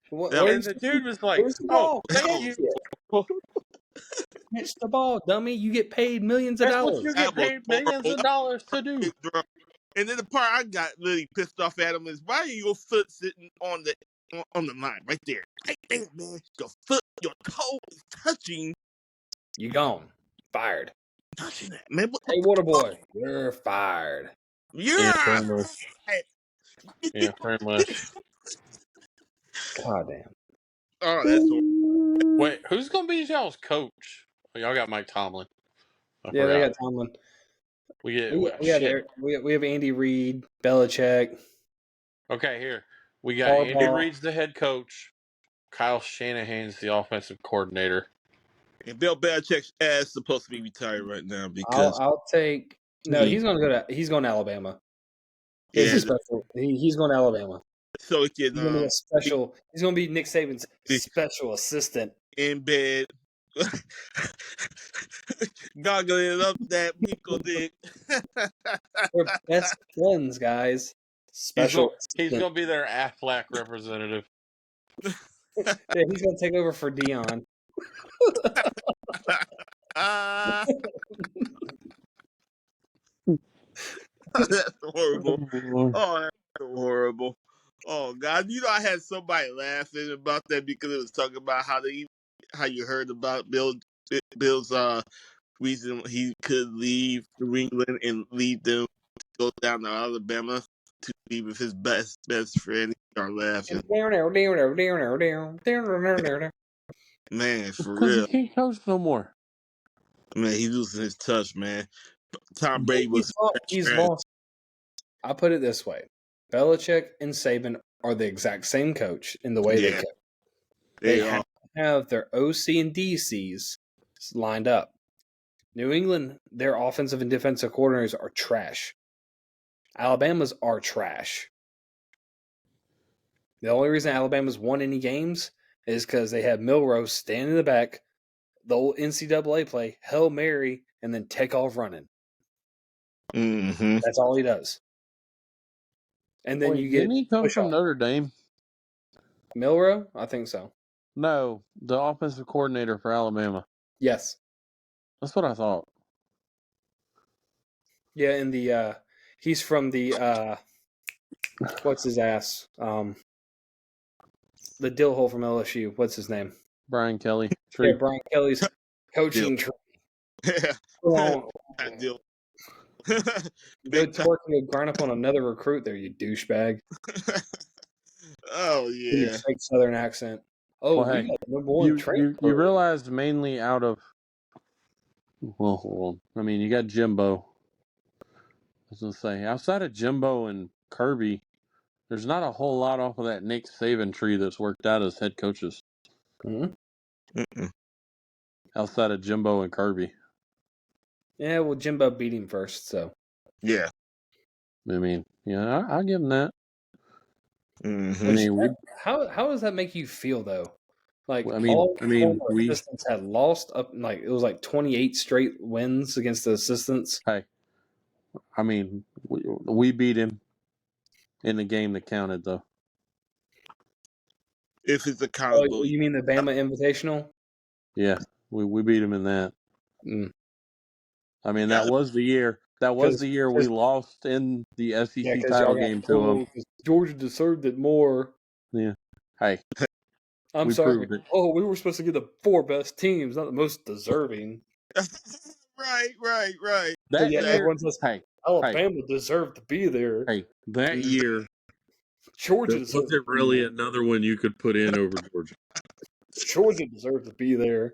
And the dude was like, "Oh, thank you." Catch the ball, dummy. You get paid millions of dollars. That's what you get paid millions of dollars to do. And then the part I got really pissed off at him is, why are your foot sitting on the line right there? Right there, man. Your foot, your toe is touching. You gone. Fired. Touching that, man. Hey, Waterboy, you're fired. Yeah, pretty much. God damn. Oh, that's horrible. Wait, who's gonna be y'all's coach? Oh, y'all got Mike Tomlin. They got Tomlin. We have Andy Reid, Belichick. Okay, here we got Andy Reid's the head coach. Kyle Shanahan's the offensive coordinator. And Bill Belichick's ass supposed to be retired right now because I'll take he's going to Alabama. He's going to Alabama. So it can he's going to be Nick Saban's special assistant in bed. Goggling up that Mico dick. We're best friends, guys. Special. He's gonna be their Aflac representative. Yeah, he's gonna take over for Dion. That's horrible. Oh, that's horrible. Oh God, I had somebody laughing about that because it was talking about how you heard about Bill's reason he could leave New England and leave them to go down to Alabama to be with his best friend. He started laughing. Man, for real. He can't coach no more. Man, he's losing his touch, man. Tom Brady he's lost. I'll put it this way. Belichick and Saban are the exact same coach in the way they coach. They have their OC and DCs lined up. New England, their offensive and defensive coordinators are trash. Alabama's are trash. The only reason Alabama's won any games is because they have Milrose stand in the back, the old NCAA play, Hail Mary, and then take off running. Mm-hmm. That's all he does. And then you get. Didn't he come from Notre Dame? Milroe? I think so. No, the offensive coordinator for Alabama. Yes. That's what I thought. Yeah, and he's from the what's his ass? The dill hole from LSU. What's his name? Brian Kelly. Tree. Yeah, Brian Kelly's coaching tree. Yeah. Go twerking and grind up on another recruit there, you douchebag. Oh yeah. Fake Southern accent. Oh, well, hey, you realized mainly out of well, I mean, you got Jimbo. I was gonna say, outside of Jimbo and Kirby, there's not a whole lot off of that Nick Saban tree that's worked out as head coaches. Mm-hmm. Outside of Jimbo and Kirby. Yeah, well, Jimbo beat him first, so. Yeah. I mean, yeah, I'll give him that. Mm-hmm. I mean, how does that make you feel though? Like, we assistants had lost up, like it was like 28 straight wins against the assistants. Hey, I mean, we beat him in the game that counted, though. If it's accountable, you mean the Bama Invitational? Yeah, we beat him in that. Mm. I mean, that was the year. That was the year we lost in the SEC title game to him. Georgia deserved it more. Yeah. Hey. I'm sorry. Oh, we were supposed to get the 4 best teams, not the most deserving. Right. That yeah, year, everyone says, Alabama deserved to be there. That year, Georgia was deserved it really another one you could put in over Georgia? Georgia deserved to be there.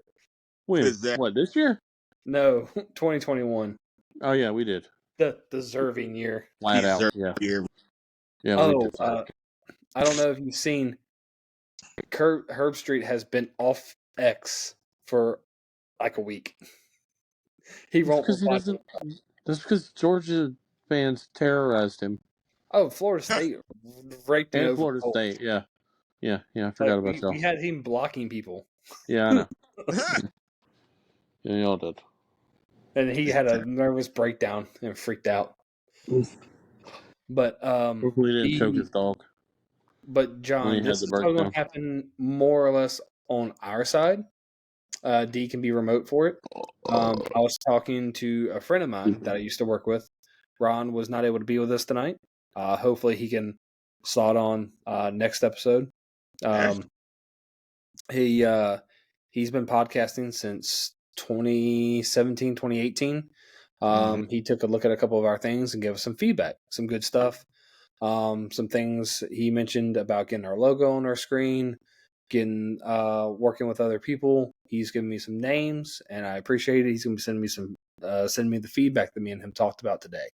When? What, this year? No, 2021. Oh, yeah, we did. The deserving year. Flat out, yeah. Year. Yeah, we Oh, deserved. I don't know if you've seen Herb Street has been off X for like a week. He won't reply. That's because Georgia fans terrorized him. Oh, Florida State raped him And over. Florida State, yeah. I forgot about y'all. We had him blocking people. Yeah, I know. Yeah, y'all did. And he had a nervous breakdown and freaked out. But Hopefully he didn't choke his dog. But John, this is probably going to happen more or less on our side. D can be remote for it. I was talking to a friend of mine that I used to work with. Ron was not able to be with us tonight. Hopefully he can slot on next episode. He's been podcasting since 2017, 2018. He took a look at a couple of our things and gave us some feedback, some good stuff. Some things he mentioned about getting our logo on our screen, getting working with other people. He's given me some names, and I appreciate it. He's going to be sending me the feedback that me and him talked about today,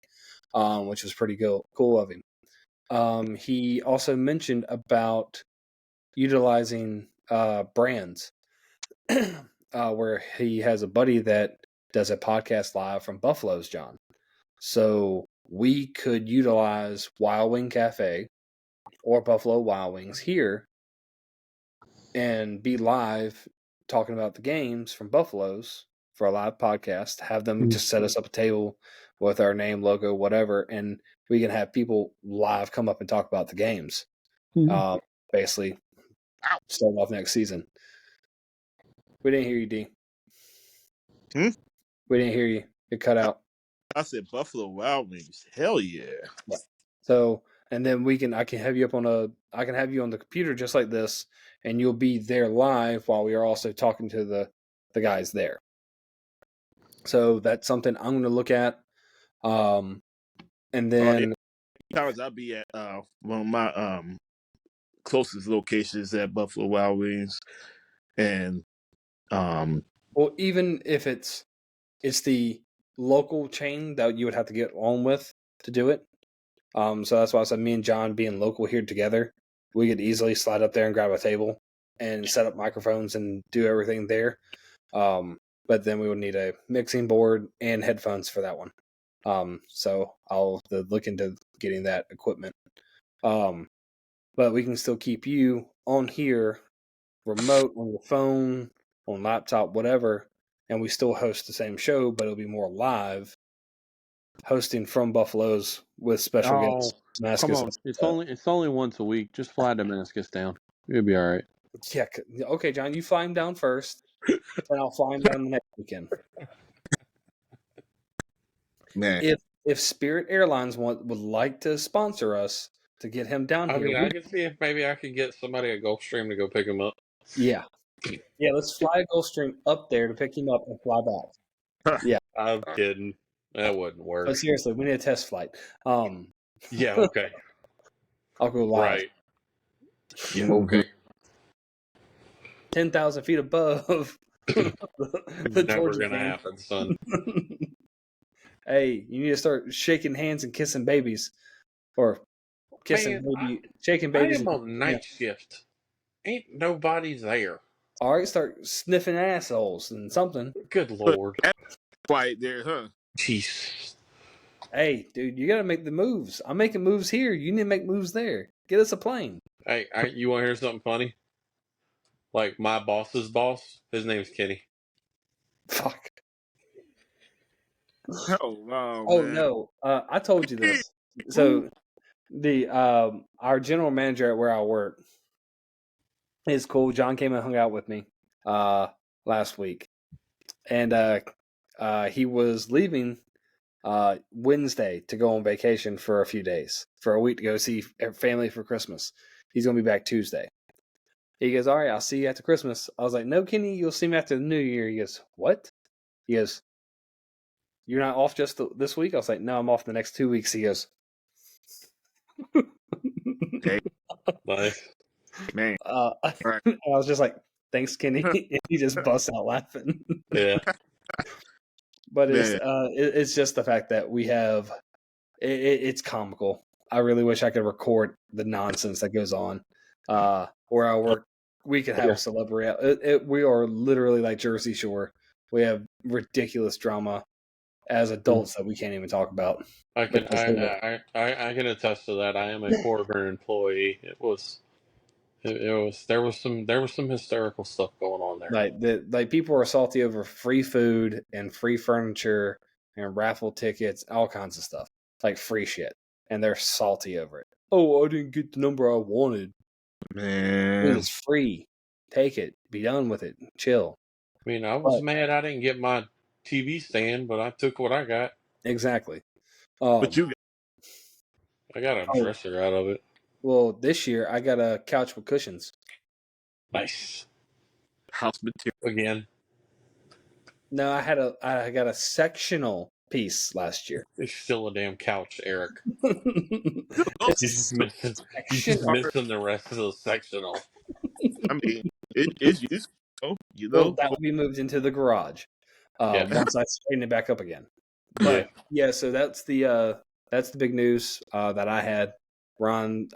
which was pretty cool of him. He also mentioned about utilizing brands, where he has a buddy that does a podcast live from Buffalo's, John. So we could utilize Wild Wing Cafe or Buffalo Wild Wings here and be live talking about the games from Buffalo's for a live podcast, have them just set us up a table with our name, logo, whatever, and we can have people live come up and talk about the games. Basically, start off next season. We didn't hear you, D. We didn't hear you. It cut out. I said Buffalo Wild Wings. Hell yeah. So, and then I can have you on the computer just like this, and you'll be there live while we are also talking to the guys there. So that's something I'm going to look at. And then times I'll be at one of my closest locations at Buffalo Wild Wings, and well, even if it's the local chain that you would have to get on with to do it. So that's why I said me and John being local here together, we could easily slide up there and grab a table and set up microphones and do everything there. But then we would need a mixing board and headphones for that one. So I'll look into getting that equipment. But we can still keep you on here, remote, on your phone, on laptop, whatever, and we still host the same show, but it'll be more live, hosting from Buffalo's with special guests. Damascus, come on. It's only once a week. Just fly Damascus down. You'll be all right. Yeah. Okay, John, you fly him down first, and I'll fly him down the next weekend. Man, if Spirit Airlines would like to sponsor us to get him down here, I can see if maybe I could get somebody at Gulfstream to go pick him up. Yeah, let's fly Gulfstream up there to pick him up and fly back. Yeah, I'm kidding. That wouldn't work. But seriously, we need a test flight. Yeah, okay. I'll go live. Right. Yeah, okay. 10,000 feet above. the never going to happen, son. Hey, you need to start shaking hands and kissing babies. Or shaking babies. I am on night shift. Ain't nobody there. All right, start sniffing assholes and something. Good Lord. Quiet there, huh? Jeez. Hey, dude, you got to make the moves. I'm making moves here. You need to make moves there. Get us a plane. Hey, you want to hear something funny? Like my boss's boss, his name's Kenny. Fuck. Oh no. I told you this. So the our general manager at where I work is cool. John came and hung out with me last week. And he was leaving Wednesday to go on vacation for a few days, for a week to go see family for Christmas. He's going to be back Tuesday. He goes, all right, I'll see you after Christmas. I was like, no, Kenny, you'll see me after the New Year. He goes, what? He goes, you're not off just this week? I was like, no, I'm off the next 2 weeks. He goes, Hey, Nice. man. I was just like, thanks, Kenny. And he just busts out laughing. Yeah. But it's just the fact that we have it's comical. I really wish I could record the nonsense that goes on. Where I work, we could have a celebrity. We are literally like Jersey Shore. We have ridiculous drama as adults that we can't even talk about. I can attest to that. I am a Corvair employee. There was some hysterical stuff going on there. Like people are salty over free food and free furniture and raffle tickets, all kinds of stuff, like free shit, and they're salty over it. Oh, I didn't get the number I wanted. Man, it's free. Take it. Be done with it. Chill. I mean, I was mad I didn't get my TV stand, but I took what I got. Exactly. But I got a dresser out of it. Well, this year I got a couch with cushions. Nice. House material again. No, I got a sectional piece last year. It's still a damn couch, Eric. You're just missing the rest of the sectional. I mean, it's useful, you know. Well, that will be moved into the garage once I straighten it back up again. But yeah, so that's the big news that I had. Ron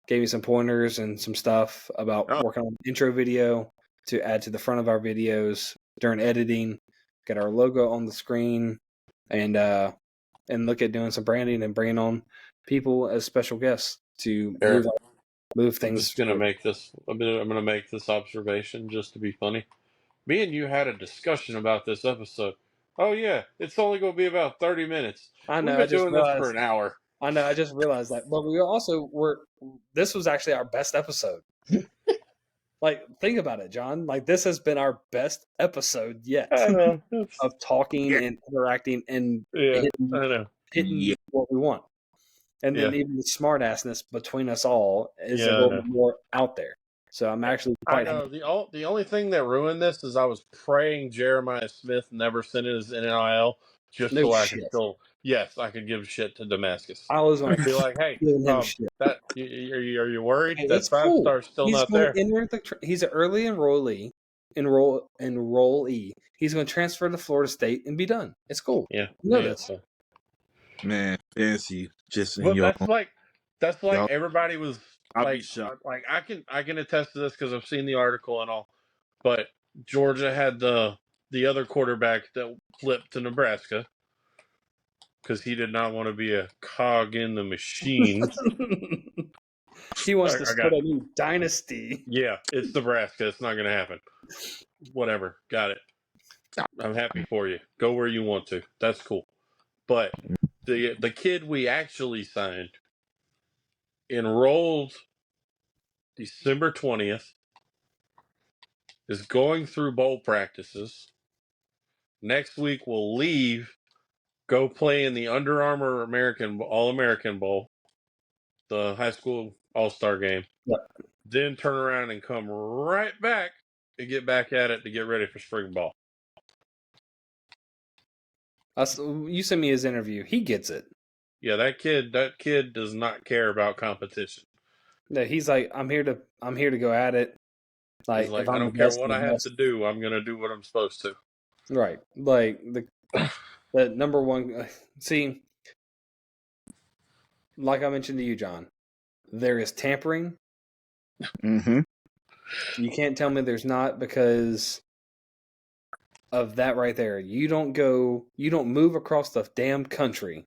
gave me some pointers and some stuff about working on the intro video to add to the front of our videos during editing, get our logo on the screen, and look at doing some branding and bringing on people as special guests to move things. I'm just gonna make this. I'm gonna make this observation just to be funny. Me and you had a discussion about this episode. Oh yeah, it's only gonna be about 30 minutes. I know. We've been doing this for an hour. I know. I just realized that, but we also were. This was actually our best episode. Like, think about it, John. Like, this has been our best episode yet of talking and interacting and hitting what we want. And then even the smartassness between us all is a little bit more out there. So I'm actually quite happy. The only thing that ruined this is I was praying Jeremiah Smith never sent his NIL just so I could still. Yes, I could give shit to Damascus. I was going to be like, "Hey, are you worried that 5-star's still not there?" He's an early enrollee. He's going to transfer to Florida State and be done. It's cool. Yeah, man, fancy. Just that's like everybody was like I can attest to this because I've seen the article and all. But Georgia had the other quarterback that flipped to Nebraska. Because he did not want to be a cog in the machine. He wants to start a new dynasty. Yeah, it's Nebraska. It's not going to happen. Whatever. Got it. I'm happy for you. Go where you want to. That's cool. But the kid we actually signed enrolled December 20th, is going through bowl practices. Next week we'll leave. Go play in the Under Armour All-American Bowl, the high school all-star game. Yep. Then turn around and come right back and get back at it to get ready for spring ball. You sent me his interview. He gets it. Yeah, that kid does not care about competition. No, he's like, I'm here to go at it. Like I don't care what I have to do. I'm gonna do what I'm supposed to. Right. Like the number one. See, like I mentioned to you, John, there is tampering. Mm-hmm. You can't tell me there's not because of that right there. You don't move across the damn country.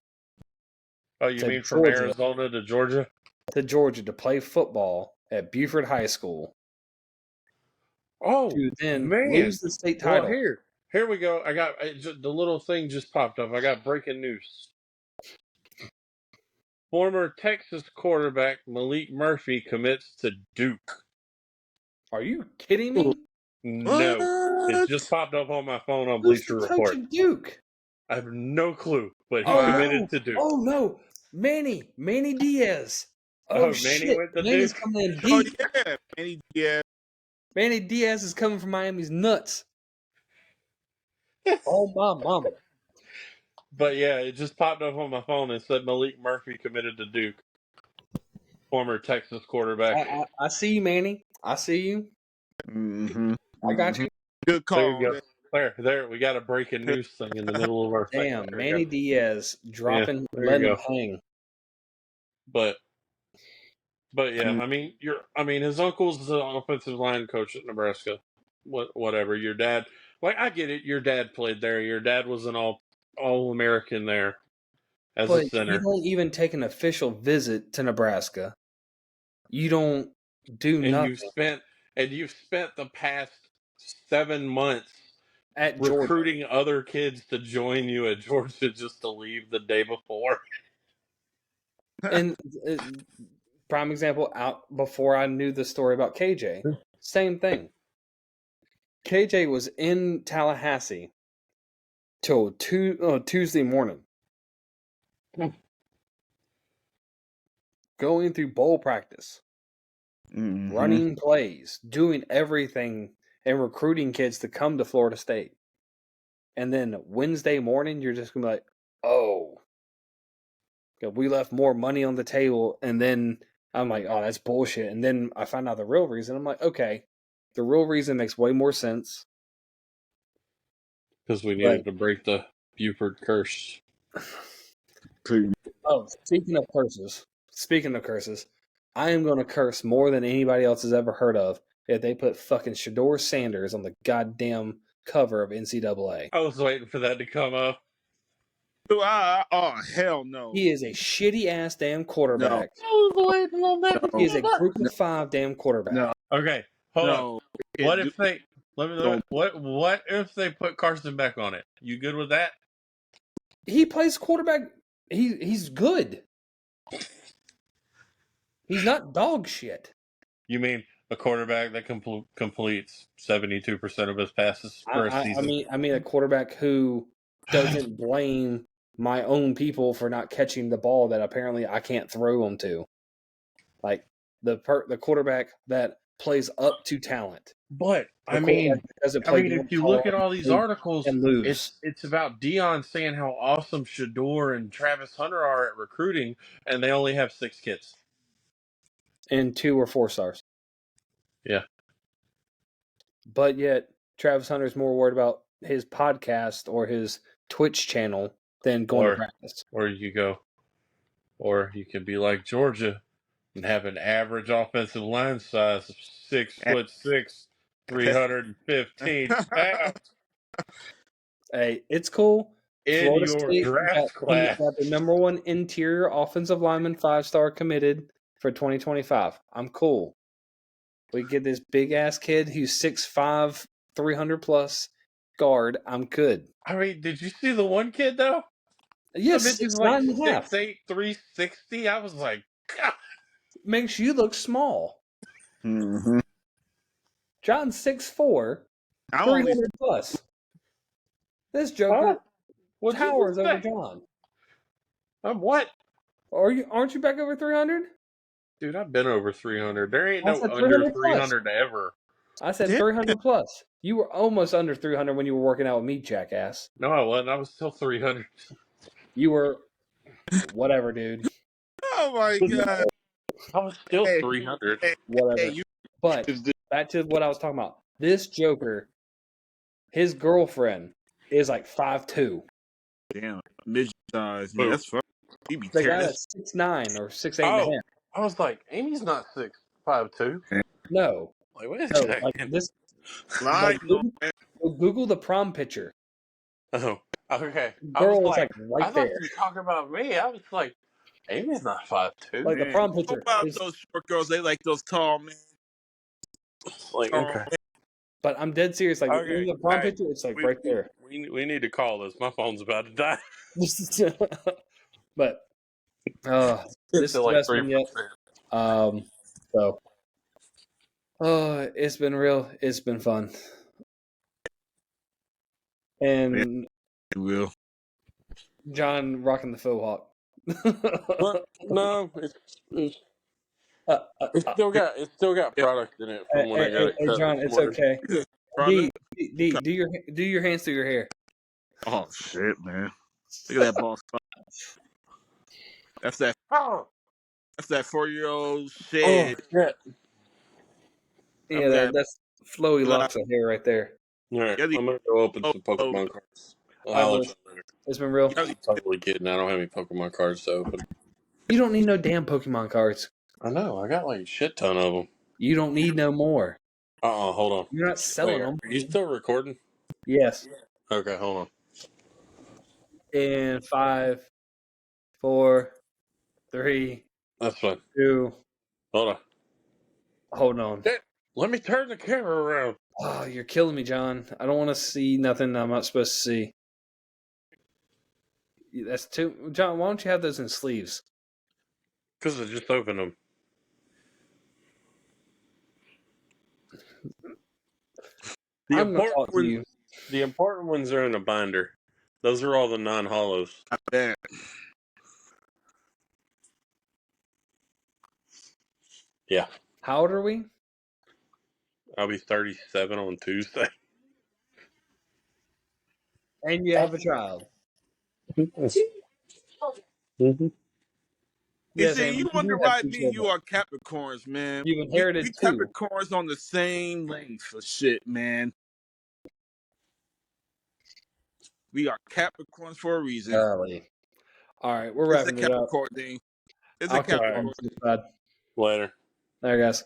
Oh, you mean from Arizona to Georgia? To Georgia to play football at Buford High School. Oh, to then lose the state title. Well, here we go. I got the little thing just popped up. I got breaking news. Former Texas quarterback Malik Murphy commits to Duke. Are you kidding me? No, it just popped up on my phone on Bleacher Report. Coach of Duke? I have no clue, but he committed to Duke. Oh no, Manny Diaz. Oh shit, Manny went to Manny's Duke. coming in deep. Oh yeah, Manny Diaz. Manny Diaz is coming from Miami's nuts. Oh my mama. But yeah, it just popped up on my phone and said Malik Murphy committed to Duke. Former Texas quarterback. I see you, Manny. I see you. Mm-hmm. I got you. Good call. There you go. There. We got a breaking news thing in the middle of our Damn, Manny Diaz dropping, letting him hang. But yeah, I mean, his uncle's the offensive line coach at Nebraska. Whatever. Your dad, I get it. Your dad played there. Your dad was an all-American there as a center. You don't even take an official visit to Nebraska. You don't do nothing. You've spent the past 7 months at recruiting other kids to join you at Georgia just to leave the day before. And prime example, out before I knew the story about KJ, same thing. KJ was in Tallahassee till Tuesday morning, going through bowl practice, running plays, doing everything, and recruiting kids to come to Florida State. And then Wednesday morning, you're just gonna be like, "Oh, we left more money on the table." And then I'm like, "Oh, that's bullshit." And then I find out the real reason. I'm like, "Okay, the real reason makes way more sense." Because we needed to break the Buford curse. Oh, speaking of curses, I am going to curse more than anybody else has ever heard of if they put fucking Shedeur Sanders on the goddamn cover of NCAA. I was waiting for that to come up. Oh, hell no. He is a shitty ass damn quarterback. No. I was waiting on that. He is a group of 5 damn quarterback. No. Okay, hold on. What if they what if they put Carson Beck on it? You good with that? He plays quarterback. He's good. He's not dog shit. You mean a quarterback that completes 72% of his passes for a season? I mean a quarterback who doesn't blame my own people for not catching the ball that apparently I can't throw them to. Like the quarterback that plays up to talent. But if you look at all these articles, it's about Deion saying how awesome Shedeur and Travis Hunter are at recruiting, and they only have 6 kids. And 2 or 4 stars. Yeah. But yet, Travis Hunter's more worried about his podcast or his Twitch channel than going to practice. Or you could be like Georgia and have an average offensive line size of 6'6", 315 pounds. Hey, it's cool. In Florida your State draft class, got the number 1 interior offensive lineman 5-star committed for 2025. I'm cool. We get this big ass kid who's 6'5", 300 plus guard. I'm good. I mean, did you see the one kid though? Yes, he's like 6'8", 360. I was like, God. Makes you look small. Mm-hmm. John's 6'4", 300 plus. This Joker towers over John. I'm what? Aren't you back over 300? Dude, I've been over 300. There ain't no under 300 ever. I said 300 plus. You were almost under 300 when you were working out with me, jackass. No, I wasn't. I was still 300. You were whatever, dude. Oh my God. I was still 300. Whatever. But back to what I was talking about. This Joker, his girlfriend is like 5'2". Damn, midget size. Yeah, that's fun. He be the guy that's 6'9" or 6'8" and a half. I was like, Amy's not 6'5'2". No. Like, wait a second. Like this. Google the prom picture. Oh, okay. Girl was like right I thought there. you were talking about me. I was like, Amy's not 5'2". Like the prom picture. What about those short girls? They like those tall men. Like, okay. But I'm dead serious. Like in the prom picture, it's like right there. We need to call this. My phone's about to die. But this is the best one yet. So it's been real. It's been fun. And will John rocking the faux hawk. No, it's still got product in it from when I got it. Hey John, it's okay. D, do your hands through your hair. Oh shit, man! Look at that ball spot. That's that. That's that 4-year-old shit. Oh, shit. Yeah, that's flowy locks of hair right there. All right, I'm gonna go open some Pokemon cards. I'll let you later. It's been real. I'm totally kidding. I don't have any Pokemon cards to open. You don't need no damn Pokemon cards. I know. I got like a shit ton of them. You don't need no more. Hold on. You're not selling them. Are you still recording? Yes. Okay, hold on. In 5, 4, 3. That's fine. 2. Hold on. Let me turn the camera around. Oh, you're killing me, John. I don't want to see nothing I'm not supposed to see. That's too... John, why don't you have those in sleeves? Because I just opened them. The important ones are in a binder. Those are all the non-hollows. I bet. Yeah. How old are we? I'll be 37 on Tuesday. And you have a child. Mm-hmm. You see, you wonder why me and you are Capricorns, man. You've inherited we Capricorns on the same length for shit, man. We are Capricorns for a reason. Golly. All right, we're wrapping it up. Thing. It's a Capricorn thing. Later. There, guys.